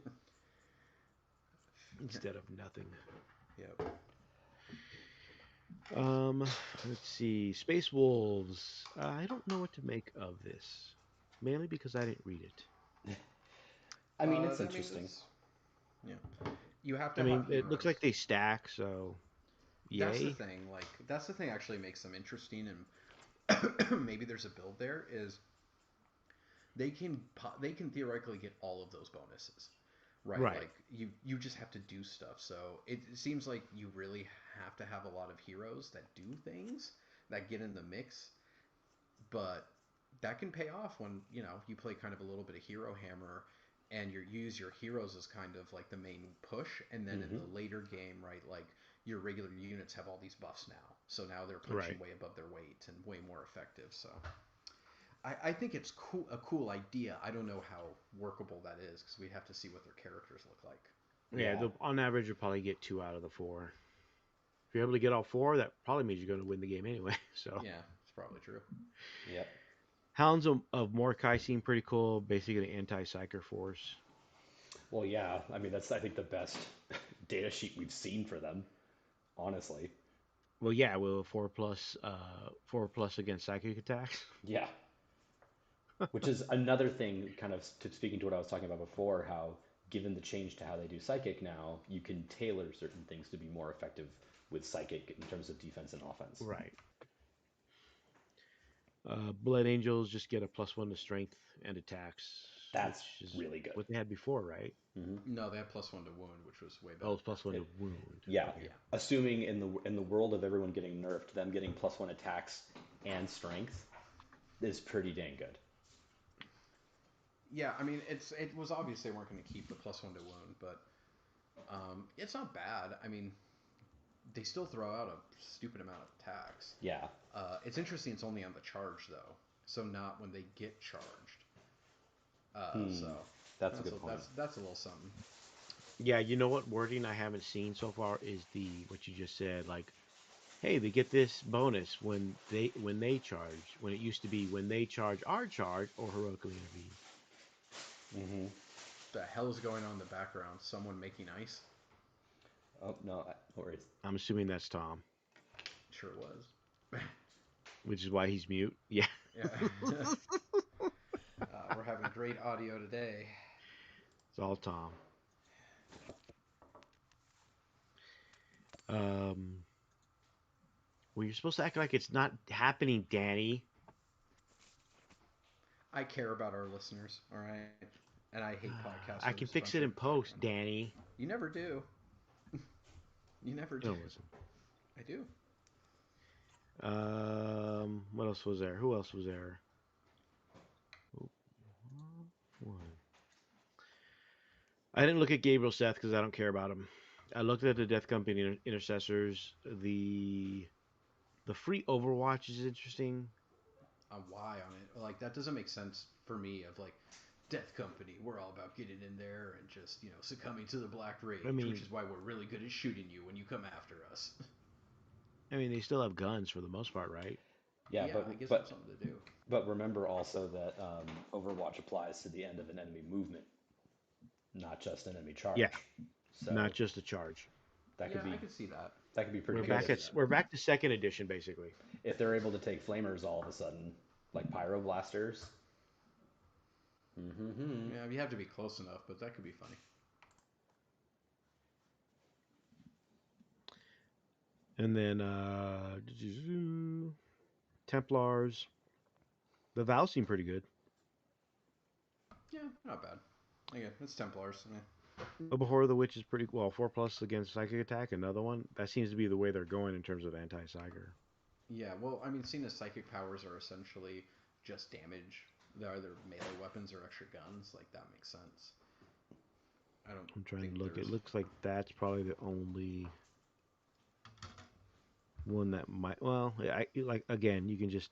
Instead of nothing. Yep. Let's see. Space Wolves. I don't know what to make of this, mainly because I didn't read it. I mean, it's interesting. Yeah, you have to. I mean, it looks like they stack, so. Yay. That's the thing. Like, that's the thing. Actually, makes them interesting, and maybe there's a build there. Is they can theoretically get all of those bonuses, right? Like you just have to do stuff. So it seems like you really have to have a lot of heroes that do things that get in the mix, but that can pay off when you play kind of a little bit of hero hammer. And you use your heroes as kind of like the main push, and then in the later game, right, like your regular units have all these buffs now, so now they're punching way above their weight and way more effective. So I think it's a cool idea. I don't know how workable that is because we have to see what their characters look like. Yeah, on average, you'll probably get 2 out of the 4. If you're able to get all 4, that probably means you're going to win the game anyway. So yeah, it's probably true. Yep. Hounds of Mordecai seem pretty cool. Basically, an anti-psyker force. Well, yeah. I mean, that's I think the best data sheet we've seen for them, honestly. Well, yeah, with 4+ against psychic attacks. Yeah. Which is another thing, kind of speaking to what I was talking about before, how given the change to how they do psychic now, you can tailor certain things to be more effective with psychic in terms of defense and offense. Right. Blood Angels just get a +1 to strength and attacks. That's really good. What they had before, right? No, they had +1 to wound, which was way better. Oh, it's +1 to wound. Yeah. Okay. Assuming in the world of everyone getting nerfed, them getting +1 attacks and strength is pretty dang good. Yeah, I mean, it was obvious they weren't going to keep the +1 to wound, but It's not bad. I mean, they still throw out a stupid amount of attacks. Yeah. It's interesting. It's only on the charge though, so not when they get charged. So That's a good point. That's a little something. Yeah, you know what wording I haven't seen so far is what you just said. Like, hey, they get this bonus when they charge. When it used to be when they charge our charge or heroically intervene. Mm-hmm. The hell is going on in the background? Someone making ice? Oh no, no worries. I'm assuming that's Tom, Sure was. which is why he's mute. Yeah. Yeah. We're having great audio today. It's all Tom. Well, you're supposed to act like it's not happening, Danny. I care about our listeners, all right? And I hate podcasts. I can fix it in post, Danny. You never do. You never do. No, listen. I do. What else was there? Who else was there? One. I didn't look at Gabriel Seth because I don't care about him. I looked at the Death Company intercessors. The free Overwatch is interesting. Why on it? Like that doesn't make sense for me. Of like Death Company, we're all about getting in there and just succumbing to the Black Rage, which is why we're really good at shooting you when you come after us. I mean, they still have guns for the most part, right? Yeah, I guess that's something to do. But remember also that Overwatch applies to the end of an enemy movement, not just an enemy charge. Yeah, so not just a charge. That could be. I could see that. That could be pretty good. We're back to second edition, basically. If they're able to take flamers all of a sudden, like pyroblasters. Mm-hmm. Yeah, you have to be close enough, but that could be funny. And then Templars. The Vows seem pretty good. Yeah, not bad. Again, it's Templars. Yeah. Before the Witch is pretty well. 4+ against psychic attack. Another one that seems to be the way they're going in terms of anti-psyker. Yeah, well, I mean, seeing as psychic powers are essentially just damage, they're either melee weapons or extra guns. Like that makes sense. I'm trying to look. It looks like that's probably the only one that might. Well, again, you can just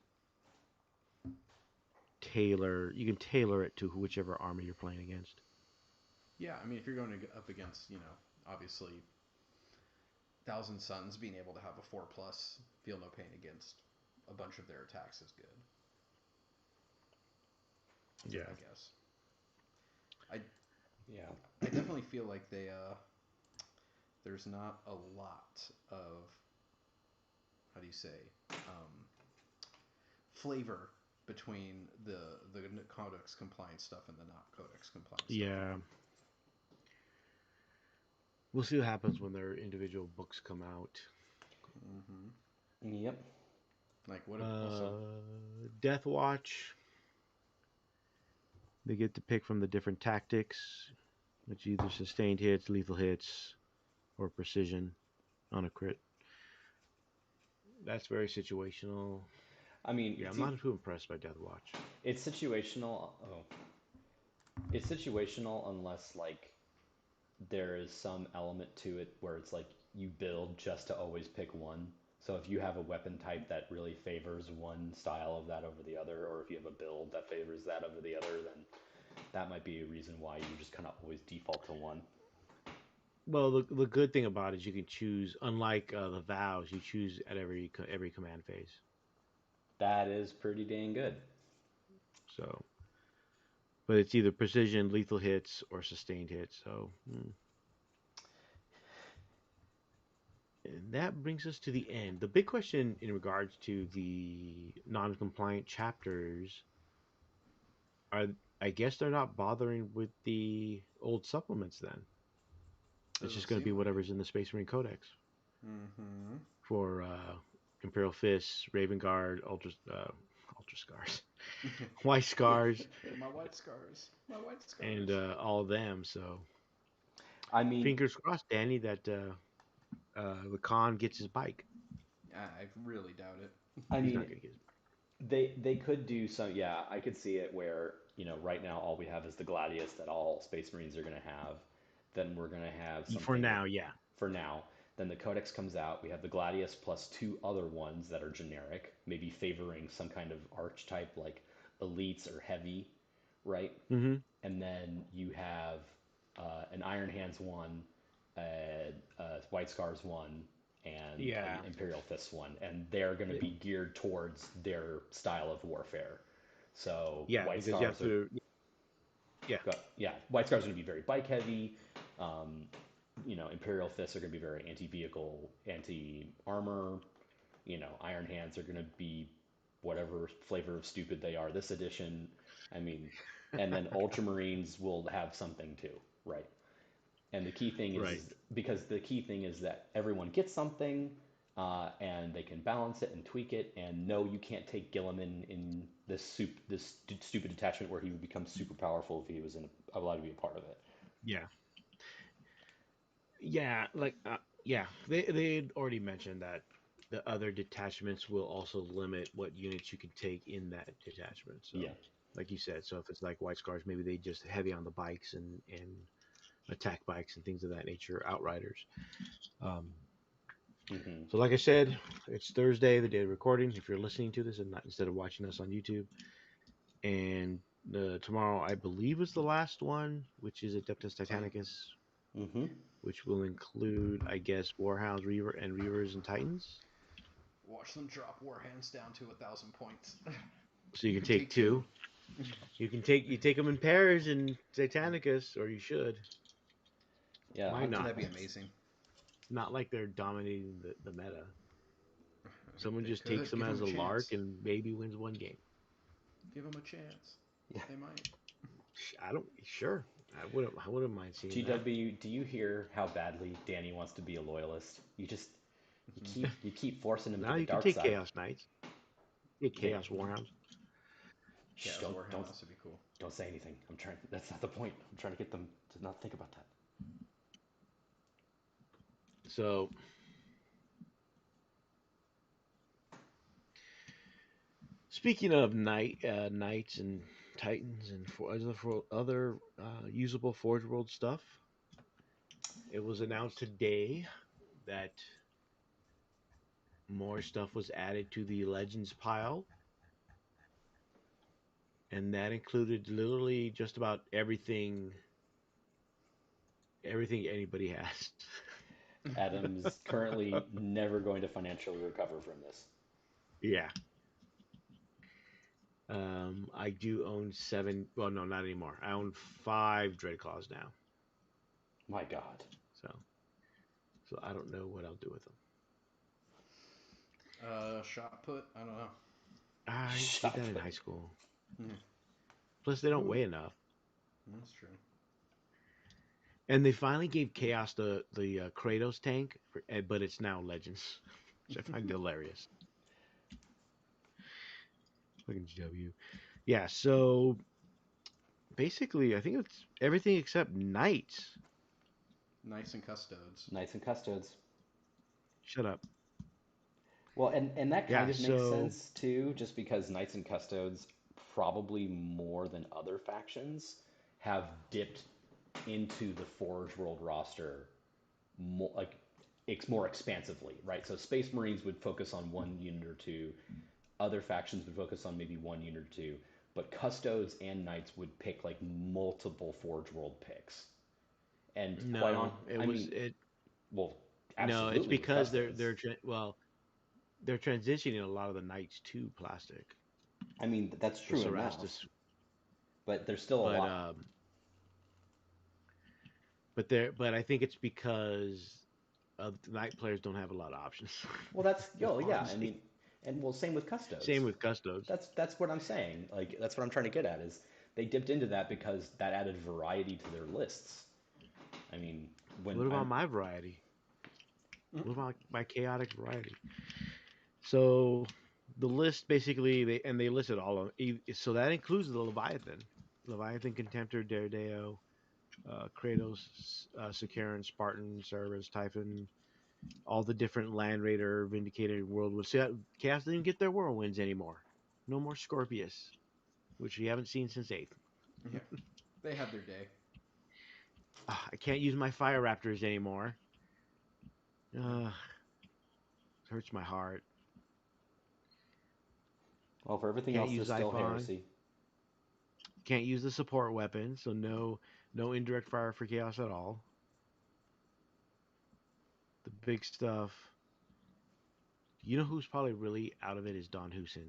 tailor. You can tailor it to whichever army you're playing against. Yeah, I mean, if you're going up against, obviously, Thousand Suns, being able to have a 4+, feel no pain against a bunch of their attacks is good. Yeah, I guess. I definitely feel like there's not a lot of, how do you say, flavor between the Codex compliant stuff and the not Codex compliant stuff. Yeah. We'll see what happens when their individual books come out. Mm-hmm. Yep. Like what? Death Watch. They get to pick from the different tactics, which either sustained hits, lethal hits, or precision on a crit. That's very situational. I mean, yeah, I'm not too impressed by Death Watch. It's situational. It's situational unless like there is some element to it where it's like you build just to always pick one. So if you have a weapon type that really favors one style of that over the other, or if you have a build that favors that over the other, then that might be a reason why you just kind of always default to one. Well, the good thing about it is you can choose, unlike the vows, you choose at every command phase. That is pretty dang good. So, but it's either precision, lethal hits, or sustained hits. So, and that brings us to the end. The big question in regards to the non-compliant chapters are, I guess they're not bothering with the old supplements then. It's just going to be whatever's in the Space Marine Codex. Mm-hmm. For Imperial Fists, Raven Guard, Ultra Scars, White Scars. My white scars. And all of them. So, I mean, fingers crossed, Danny, that the Khan gets his bike. I really doubt it. I mean, not gonna get his... they could do some. Yeah, I could see it where right now all we have is the Gladius that all Space Marines are going to have, Then we're going to have For something now, yeah. for now. Then the Codex comes out. We have the Gladius plus two other ones that are generic, maybe favoring some kind of archetype like elites or heavy, right? Mm-hmm. And then you have an Iron Hands one, White Scars one, and Yeah. Imperial Fist one, and they're going to be geared towards their style of warfare. So Yeah, White because you have Scars are, to. Yeah. yeah, White Scars are going to be very bike heavy. Imperial Fists are going to be very anti-vehicle, anti-armor. Iron Hands are going to be whatever flavor of stupid they are this edition. I mean, and then Ultramarines will have something too, right? And the key thing is, Right. because the key thing is that everyone gets something, and they can balance it and tweak it. And no, you can't take Gilliman in this stupid detachment where he would become super powerful if he was allowed to be a part of it. Yeah. Yeah. Like. Yeah. They already mentioned that the other detachments will also limit what units you can take in that detachment. So, Yeah. like you said, so if it's like White Scars, maybe they just heavy on the bikes and attack bikes and things of that nature, outriders. Um, Mm-hmm. so, like I said, it's Thursday, the day of recording. If you're listening to this and not instead of watching us on YouTube, and tomorrow, I believe, is the last one, which is Adeptus Titanicus, Mm-hmm. which will include, I guess, Warhounds, Reavers, and Titans. Watch them drop war hands down to 1,000 points. So you can take two. You take them in pairs in Titanicus, or you should. Yeah. Why not? That'd be amazing. It's not like they're dominating the meta. Someone They just could. takes them Give as a chance. lark and maybe wins one game. Give them a chance. Yeah. They might. Sure. I wouldn't mind seeing that. GW, do you hear how badly Danny wants to be a loyalist? You keep forcing him Now to the you can dark take side. Chaos Knights. Take Chaos Warhounds. Chaos Warhounds would be cool. Don't say anything. That's not the point. I'm trying to get them to not think about that. So speaking of knights and titans and for other usable Forgeworld stuff, it was announced today that more stuff was added to the Legends pile, and that included literally just about everything anybody has. Adam's currently never going to financially recover from this. Yeah. I do own 7. Well, no, not anymore. I own 5 Dreadclaws now. My God. So I don't know what I'll do with them. Shot put? I don't know. I did that in high school. Hmm. Plus, they don't weigh enough. That's true. And they finally gave Chaos the Kratos tank, but it's now Legends, which I find hilarious. Fucking GW. Yeah, so basically, I think it's everything except Knights. Knights and Custodes. Knights and Custodes. Shut up. Well, and that kind of makes so sense too, just because Knights and Custodes, probably more than other factions, have dipped into the Forgeworld roster more expansively, right? So Space Marines would focus on one unit or two, other factions would focus on maybe one unit or two, but Custodes and Knights would pick like multiple Forgeworld picks. And no, absolutely. it's because they're transitioning a lot of the Knights to plastic. I mean, that's true enough. But there's still a lot. But I think it's because the Knight players don't have a lot of options. Well, yeah. I mean, same with Custodes. Same with Custodes. That's what I'm saying. Like, that's what I'm trying to get at is they dipped into that because that added variety to their lists. I mean, what about my variety? What about my chaotic variety? So the list basically they listed all of them. So that includes the Leviathan, Contemptor, Daredeo, Kratos, Sikaran, Spartan, Cerberus, Typhon, all the different Land Raider, Vindicated, Whirlwind. So Chaos didn't get their Whirlwinds anymore. No more Scorpius, which we haven't seen since 8th. Yeah, they had their day. I can't use my Fire Raptors anymore. It hurts my heart. Well, for everything Can't else, use there's still Xiphon. heresy. Can't use the support weapon, so no indirect fire for chaos at all. The big stuff. You know who's probably really out of it is Don Husin,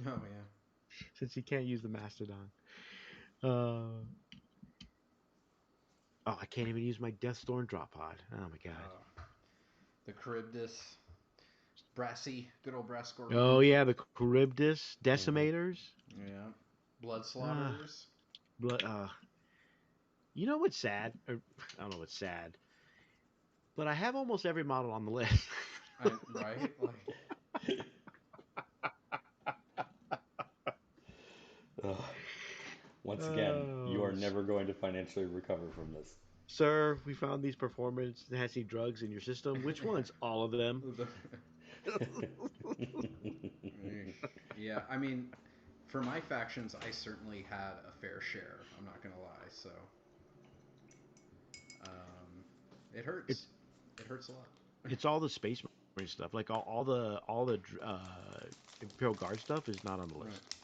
Oh yeah. since he can't use the Mastodon. Uh, I can't even use my Deathstorm drop pod. Oh my god. The Charybdis, brassy, good old brass scorpion. Oh yeah, the Charybdis Decimators. Yeah. Blood Ah, slaughterers. blood. You know what's sad? Or, I don't know what's sad, but I have almost every model on the list. Right? Like, Ugh. Once again, you are Oh, never going to financially recover from this. sir, we found these performance enhancing drugs in your system. Which ones? All of them. yeah, I mean, for my factions, I certainly had a fair share. I'm not gonna lie. So, it hurts. It's It hurts a lot. it's all the Space Marine stuff. Like all the Imperial Guard stuff is not on the Right. list.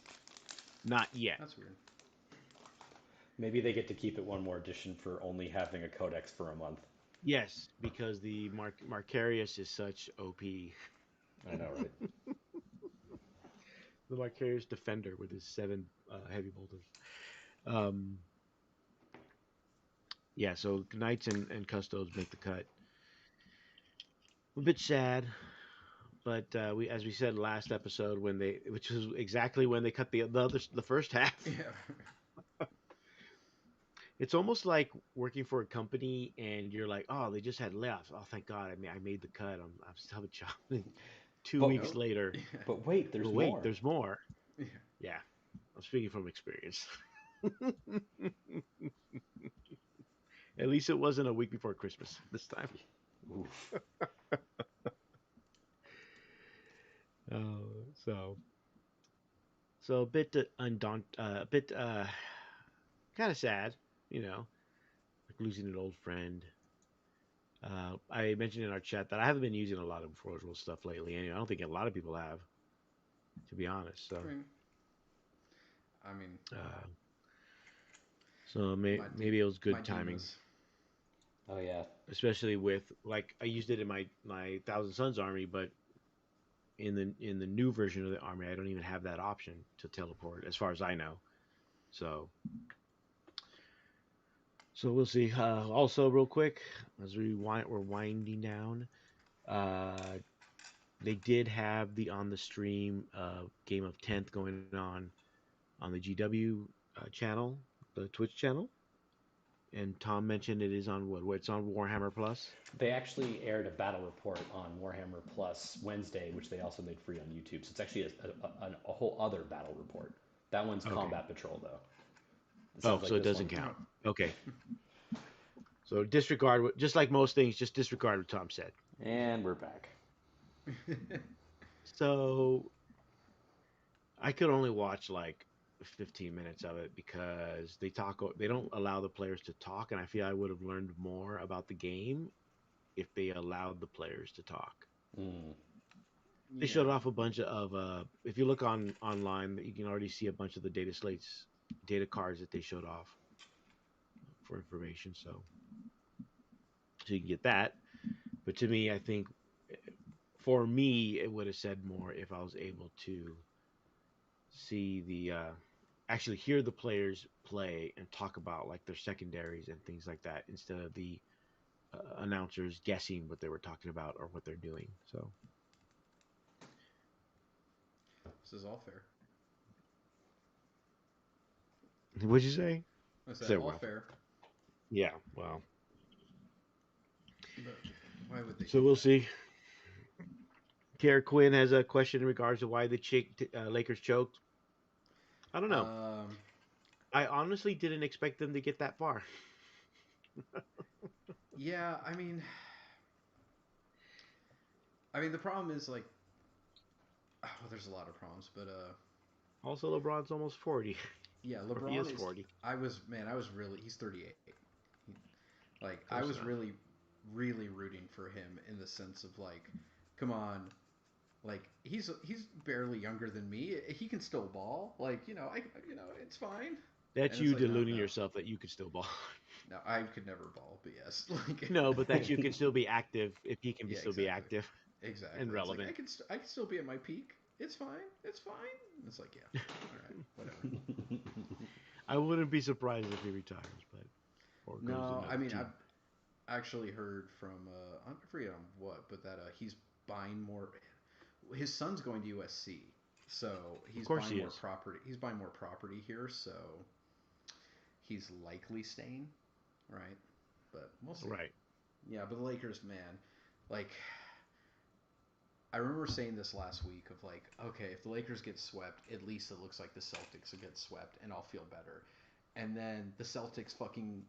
Not yet. That's weird. Maybe they get to keep it one more edition for only having a codex for a month. Yes, because the Marcarius is such OP. I know, right? The Marcarius Defender with his 7 heavy bolters. Um, yeah, so Knights and Custodes make the cut. A bit sad, but as we said last episode, which was exactly when they cut the first half. Yeah. It's almost like working for a company and you're like, oh, they just had layoffs. Oh, thank God, I made the cut. I'm still a job. 2 But- weeks later, Yeah. But wait, there's more. there's more. Yeah. Yeah, I'm speaking from experience. At least it wasn't a week before Christmas this time. Oof. So a bit a bit kind of sad, like losing an old friend. I mentioned in our chat that I haven't been using a lot of Forgeworld stuff lately. Anyway, I don't think a lot of people have, to be honest. So, I mean, uh, so my- maybe it was my good timing, Dimas. Oh yeah. especially with like I used it in my Thousand Suns army, but in the new version of the army, I don't even have that option to teleport, as far as I know. So we'll see. Also, real quick, as we're winding down, they did have the on the stream game of 10th going on the GW channel, the Twitch channel, and Tom mentioned it is on what? It's on Warhammer Plus. They actually aired a battle report on Warhammer Plus Wednesday, which they also made free on YouTube. So it's actually a whole other battle report. That one's Okay. Combat Patrol, though. Oh, sounds so it this doesn't one- count. Okay. So disregard just like most things, just disregard what Tom said. And we're back. So I could only watch like 15 minutes of it because they don't allow the players to talk, and I feel I would have learned more about the game if they allowed the players to talk. Mm. They showed off a bunch of if you look online, you can already see a bunch of the data cards that they showed off for information, so you can get that. But to me, I think for me it would have said more if I was able to see the actually hear the players play and talk about like their secondaries and things like that instead of the announcers guessing what they were talking about or what they're doing. So This is all fair. what'd you say? I said Say all well. fair. Yeah, well, But why would they? so do we'll that? see. Kara Quinn has a question in regards to why the Lakers choked. I don't know. I honestly didn't expect them to get that far. Yeah, I mean, the problem is like, well, there's a lot of problems, but Also, LeBron's almost 40. yeah, Or LeBron he is is 40. I was really, he's 38. Like I Close was enough. really rooting for him in the sense of like, come on, like he's barely younger than me. He can still ball. Like it's fine. That's And it's you like deluding yourself that you could still ball. no, I could never ball. But yes, like No, but that you can still be active if he can be yeah, still be exactly, active and exactly. It's like relevant. I can still be at my peak. It's fine. It's fine. It's like yeah, all right, whatever. I wouldn't be surprised if he retires, but or goes to No, I another mean team. I've actually heard from I forget on what, but that he's buying more. His son's going to USC, so Of he's course buying he more is. property. He's buying more property here, so he's likely staying, right? But we'll see. Right. Yeah, but the Lakers, man, like I remember saying this last week of like, okay, if the Lakers get swept, at least it looks like the Celtics will get swept, and I'll feel better. And then the Celtics fucking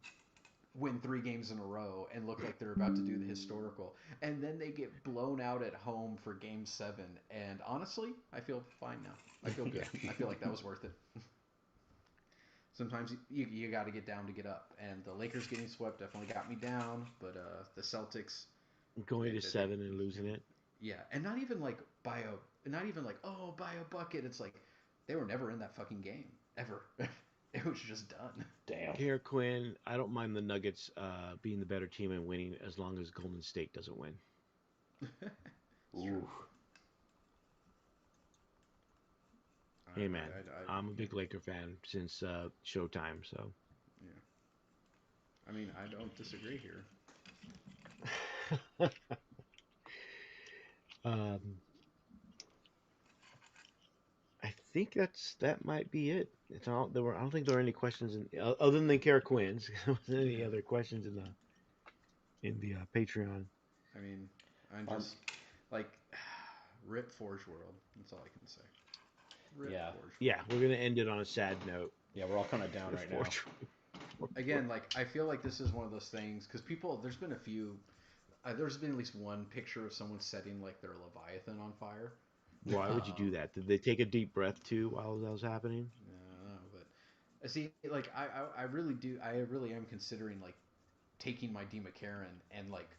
win 3 games in a row and look like they're about to do the historical, and then they get blown out at home for Game 7. And honestly, I feel fine now. I feel good. I feel like that was worth it. Sometimes you got to get down to get up, and the Lakers getting swept definitely got me down. But the Celtics, Going to they 7 and losing it. yeah, and not even like not even like by a bucket. It's like they were never in that fucking game ever. It was just done. Damn. Here, Quinn, I don't mind the Nuggets being the better team and winning as long as Golden State doesn't win. It's true. Ooh. Hey, man, I'm a yeah, big Laker fan since Showtime, so. yeah. I mean, I don't disagree here. um, I think that might be it. It's all there were. I don't think there were any questions other than Kara Quinn's. There wasn't any Yeah. other questions in the Patreon. I mean, I'm Um, just like rip Forgeworld. That's all I can say. Rip yeah. Yeah, Forgeworld. we're gonna end it on a sad note. Yeah, we're all kind of down For right now. Again, like I feel like this is one of those things because people. There's been a few. There's been at least one picture of someone setting like their Leviathan on fire. Why would you do that? Did they take a deep breath too while that was happening? No, but see, like I really do. I really am considering like taking my D McCarran and like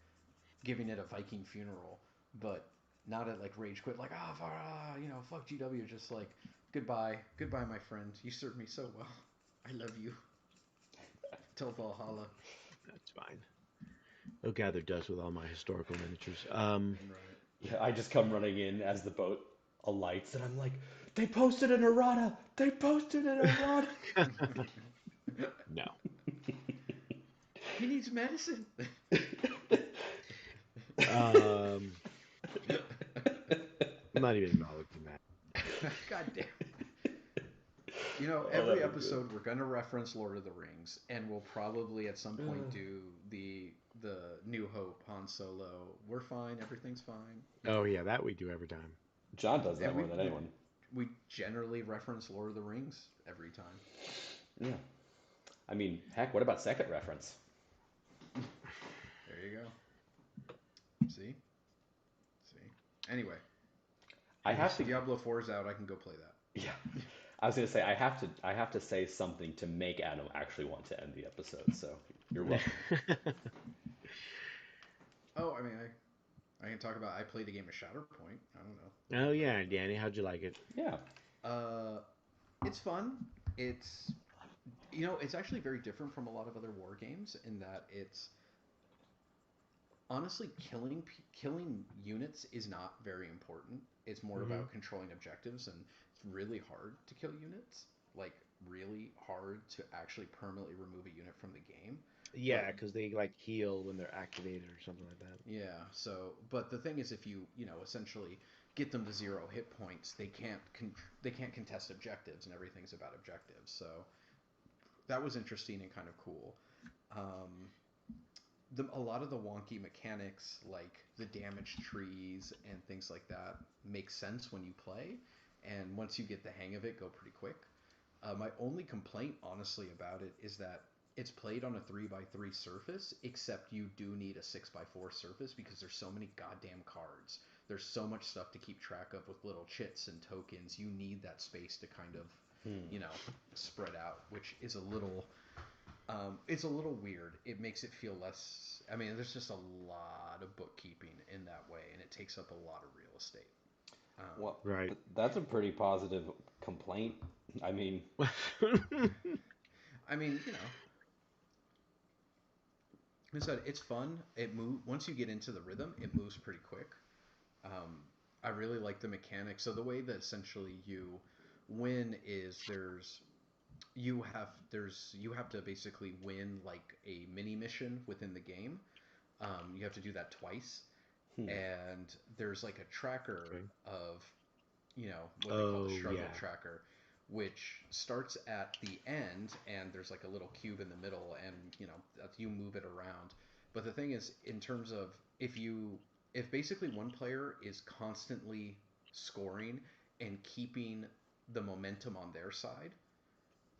giving it a Viking funeral, but not at like rage quit. Like fuck GW. Just like goodbye, my friend. You served me so well. I love you. Till Valhalla. That's fine. They'll gather dust with all my historical miniatures. Right. Yeah, I just come running in as the boat alights, and I'm like, they posted an errata! They posted an errata! No. He needs medicine. I'm not even acknowledging that. God damn. Oh, Every that was good. episode we're gonna reference Lord of the Rings, and we'll probably at some point do the New Hope Han Solo. We're fine. Everything's fine. Oh yeah, that we do every time. John does that And we, more than we anyone. we generally reference Lord of the Rings every time. Yeah. I mean, heck, what about second reference? There you go. See? Anyway, I have to. Diablo 4 is out. I can go play that. Yeah. I was gonna say I have to say something to make Adam actually want to end the episode. So you're welcome. Oh, I mean, I can talk about. I played a game of Shatterpoint. I don't know. Oh yeah, Danny, how'd you like it? Yeah. It's fun. It's it's actually very different from a lot of other war games in that it's honestly killing units is not very important. It's more Hmm. about controlling objectives, and it's really hard to kill units. Like really hard to actually permanently remove a unit from the game. Yeah, But because they like heal when they're activated or something like that. yeah, but the thing is, if you essentially get them to 0 hit points, they can't contest objectives, and everything's about objectives. So that was interesting and kind of cool. Um, a lot of the wonky mechanics, like the damage trees and things like that, make sense when you play, and once you get the hang of it, go pretty quick. My only complaint, honestly, about it is that it's played on a 3x3 surface, except you do need a 6x4 surface because there's so many goddamn cards. There's so much stuff to keep track of with little chits and tokens. You need that space to kind of, Hmm. spread out, which is a little It's a little weird. It makes it feel less. I mean, there's just a lot of bookkeeping in that way, and it takes up a lot of real estate. Well, Right. that's a pretty positive complaint. I mean, I mean, I said it's fun. It once you get into the rhythm, it moves pretty quick. I really like the mechanics. So the way that essentially you win is you have to basically win like a mini mission within the game. You have to do that twice, hmm. and there's like a tracker Okay. of what they call the Oh struggle yeah. tracker, which starts at the end, and there's like a little cube in the middle, and you move it around. But the thing is, in terms of if basically one player is constantly scoring and keeping the momentum on their side,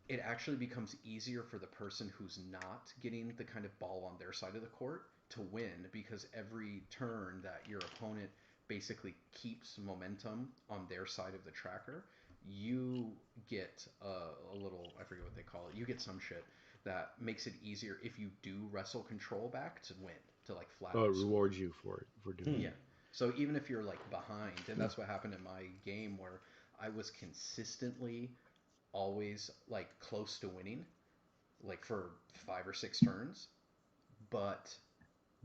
it actually becomes easier for the person who's not getting the kind of ball on their side of the court to win, because every turn that your opponent basically keeps momentum on their side of the tracker, you get a little, I forget what they call it, you get some shit that makes it easier if you do wrestle control back to win, to like flat Oh, out it score. rewards you for doing Yeah. it. So even if you're like behind, and that's what happened in my game where I was consistently always like close to winning, like for 5 or 6 turns, but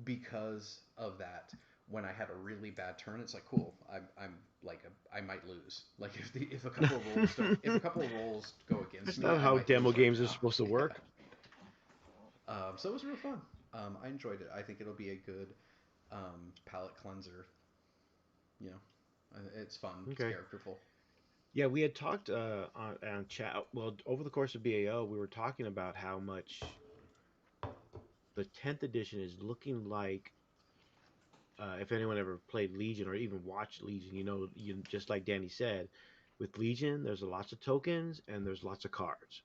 because of that, when I had a really bad turn, it's like cool. I'm like I might lose. Like if a couple of rolls if a couple of rolls go against That's me, not I how might demo lose right games are now. supposed to Yeah. work. So it was real fun. I enjoyed it. I think it'll be a good palate cleanser. You know, it's fun. It's Okay. characterful. Yeah, we had talked on chat. Well, over the course of BAO, we were talking about how much the 10th edition is looking like. If anyone ever played Legion or even watched Legion, you just like Danny said, with Legion, there's lots of tokens and there's lots of cards,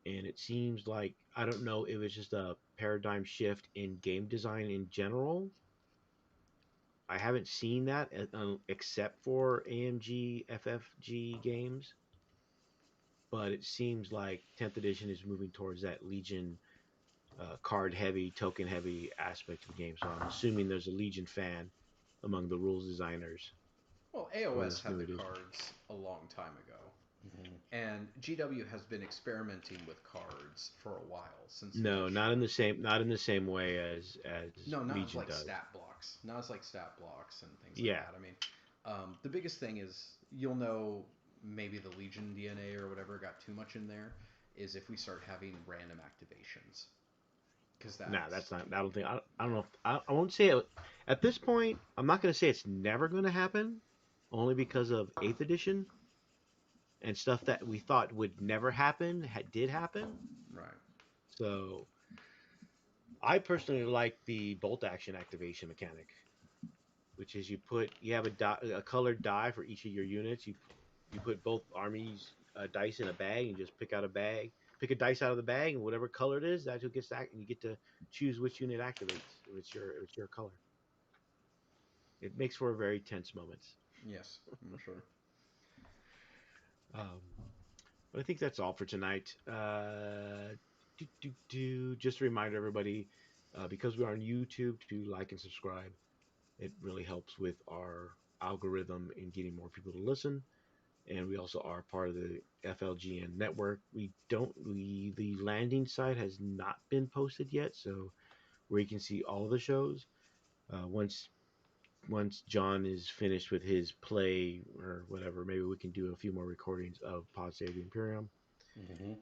and it seems like I don't know if it's just a paradigm shift in game design in general. I haven't seen that except for AMG FFG games, but it seems like 10th edition is moving towards that Legion card heavy, token heavy aspect of the game. So I'm assuming there's a Legion fan among the rules designers Well, for AOS this had new the edition. cards a long time ago. Mhm. And GW has been experimenting with cards for a while since No, initial. not in the same way as No, not as Legion like does. stat blocks, not as like stat blocks and things like Yeah. that. I mean, the biggest thing is you'll know maybe the Legion DNA or whatever got too much in there is if we start having random activations, because Nah, that's that's not. I don't think. I don't know. I won't say it. At this point, I'm not going to say it's never going to happen, only because of 8th edition and stuff that we thought would never happen did happen. right. So I personally like the bolt action activation mechanic, which is you have a colored die for each of your units. You put both armies dice in a bag and just pick a dice out of the bag, and whatever color it is, that's what gets that, and you get to choose which unit activates if it's your color. It makes for a very tense moments. Yes, I'm sure. Um, but I think that's all for tonight. Just a reminder, everybody, because we're on YouTube, to like and subscribe. It really helps with our algorithm in getting more people to listen. And we also are part of the FLGN network. The landing site has not been posted yet, so where you can see all of the shows. Once John is finished with his play or whatever, maybe we can do a few more recordings of Pod Save the Imperium. Mhm.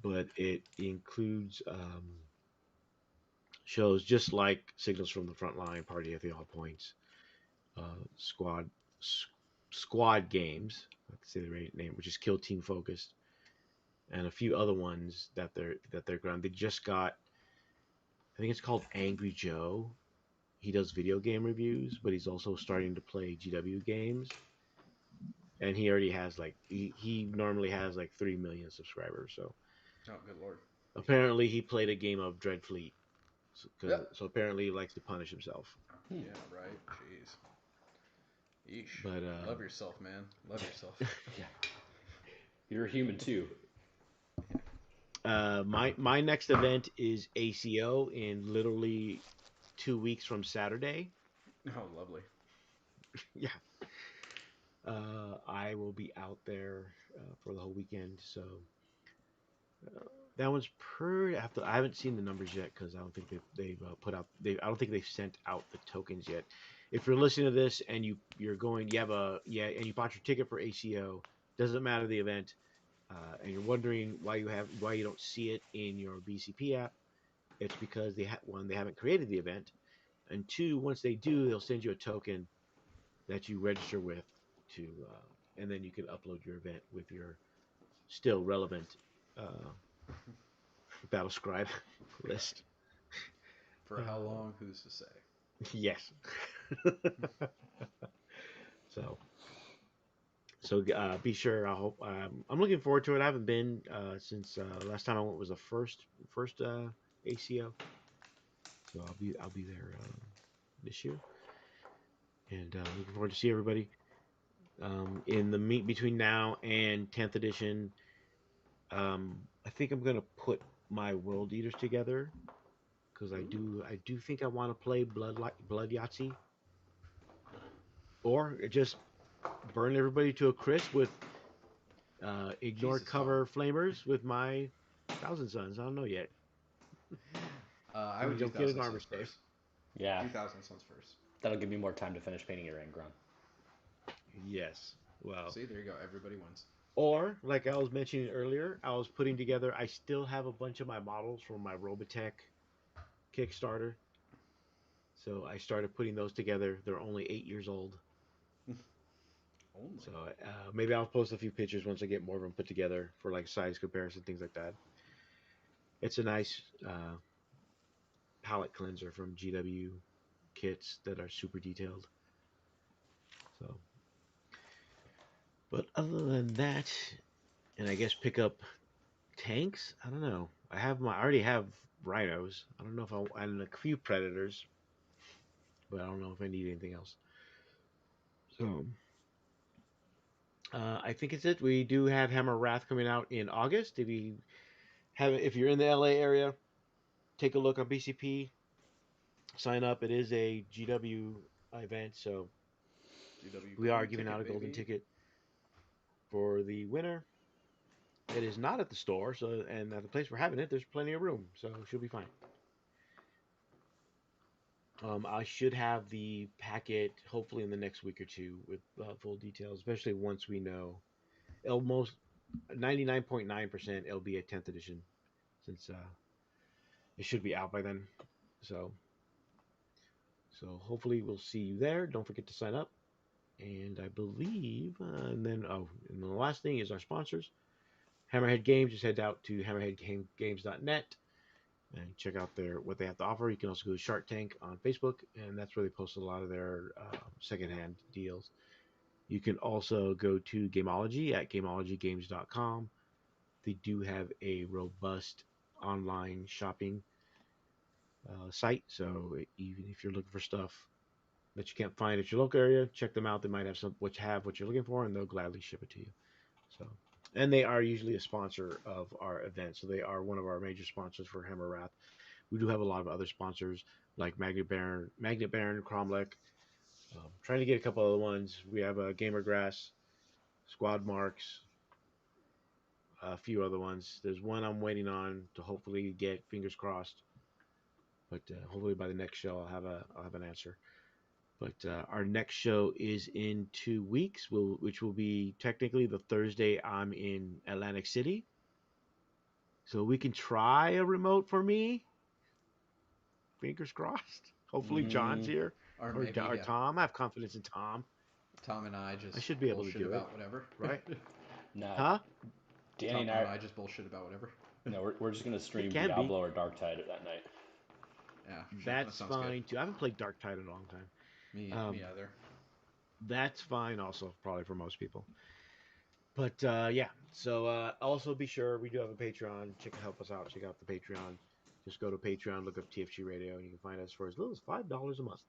But it includes shows just like Signals from the Front Line, Party at the All Points, squad squad games. I can say the right name, which is Kill Team focused, and a few other ones that they're ground. They just got. I think it's called Angry Joe. He does video game reviews, but he's also starting to play GW games. And he already has he normally has like 3 million subscribers. So Oh, good lord. apparently he played a game of Dreadfleet. Yep. So apparently he likes to punish himself. Hmm. Yeah, right. Jeez. Yeesh. But Love yourself, man. Love yourself. Yeah. You're a human too. My next event is ACO in literally 2 weeks from Saturday. Oh, lovely. Yeah. I will be out there for the whole weekend, so that one's pretty. I haven't seen the numbers yet because I don't think they've put out. I don't think they've sent out the tokens yet. If you're listening to this and you're going, and you bought your ticket for ACO, doesn't matter the event, and you're wondering why you don't see it in your BCP app, it's because they haven't created the event, and two, once they do, they'll send you a token that you register with to, and then you can upload your event with your still relevant battle scribe list. For how long? Who's to say? Yes. So be sure. I hope I'm looking forward to it. I haven't been since last time I went was the first ACO. So I'll be there this year, and looking forward to see everybody. In the meet between now and 10th edition, I think I'm gonna put my World Eaters together because I do think I want to play Blood Yahtzee, or just burn everybody to a crisp with ignore Jesus, cover flamers with my Thousand Suns. I don't know yet. I would do don't get an 1,000 armor Suns stave. first. Yeah, 2,000 Suns first. that'll give me more time to finish painting your Angron. Yes. Well. See, there you go. Everybody wins. Or, like I was mentioning earlier, I was putting together. I still have a bunch of my models from my Robotech Kickstarter. So I started putting those together. They're only 8 years old. Only. So maybe I'll post a few pictures once I get more of them put together for like size comparison, things like that. It's a nice palette cleanser from GW kits that are super detailed. So, but other than that, and I guess pick up tanks. I don't know. I already have rhinos. I don't know if and a few predators, but I don't know if I need anything else. So. I think it's it. We do have Hammer Wrath coming out in August. If you're in the LA area, take a look on BCP. Sign up. It is a GW event, so GW we are giving ticket, out a golden baby. ticket for the winner. It is not at the store, and at the place we're having it, there's plenty of room, so she'll be fine. I should have the packet hopefully in the next week or two with full details, especially once we know. Almost 99.9% it'll be a 10th edition, since it should be out by then. So hopefully we'll see you there. Don't forget to sign up. And I believe, and the last thing is our sponsors. Hammerhead Games. Just head out to hammerheadgames.net and check out what they have to offer. You can also go to Shark Tank on Facebook, and that's where they post a lot of their secondhand deals. You can also go to Gameology at gameologygames.com. They do have a robust online shopping site, so even if you're looking for stuff that you can't find at your local area, check them out. They might have what you're looking for, and they'll gladly ship it to you. So, and they are usually a sponsor of our event, so they are one of our major sponsors for Hammer Wrath. We do have a lot of other sponsors like Magnet Baron, Cromlech. Trying to get a couple other ones. We have Gamer Grass, Squad Marks, a few other ones. There's one I'm waiting on to hopefully get, fingers crossed. But hopefully by the next show I'll have an answer. But our next show is in 2 weeks, which will be technically the Thursday I'm in Atlantic City. So we can try a remote for me. Fingers crossed. Hopefully John's here. Or Tom. I have confidence in Tom. Tom and I should be able to bullshit do about it. whatever. Right? No. Huh? Danny Tom and I just bullshit about whatever. No, we're just gonna stream can be. Diablo or Darktide that night. Yeah, That's that fine good. too. I haven't played Darktide in a long time. Me either. That's fine also, probably for most people. But yeah, so also be sure we do have a Patreon. Help us out. Check out the Patreon. Just go to Patreon, look up TFG Radio, and you can find us for as little as $5 a month.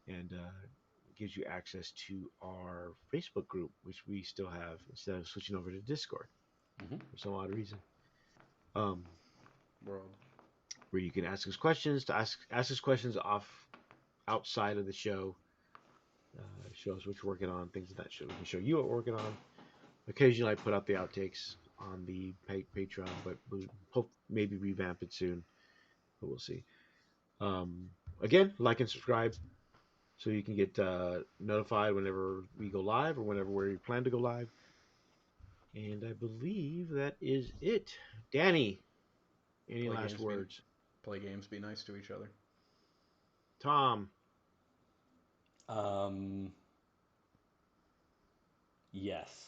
And it gives you access to our Facebook group, which we still have instead of switching over to Discord for some odd reason. um, World. where you can ask us questions ask us questions outside of the show. Show us what you're working on, things of that show. We can show you what we're working on. Occasionally, I put out the outtakes on the Patreon, but we'll hope maybe revamp it soon. But we'll see. Again, like and subscribe so you can get notified whenever we go live or whenever we plan to go live. And I believe that is it. Danny, any last words? Play games, be nice to each other. Tom. Yes.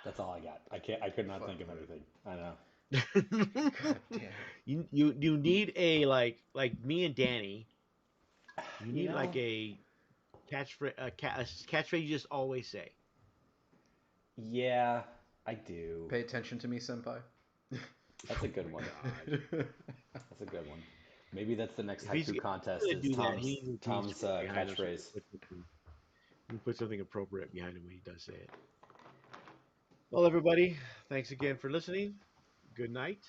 That's all I got. I could not think of anything. I know. God damn. You need a like me and Danny. You need like a catchphrase you just always say. Yeah, I do. Pay attention to me, senpai. That's a good one. That's a good one. Maybe that's the next If he's haiku contest. gonna do Is that, Tom's catchphrase. You put something appropriate behind him when he does say it. Well, everybody, thanks again for listening. Good night.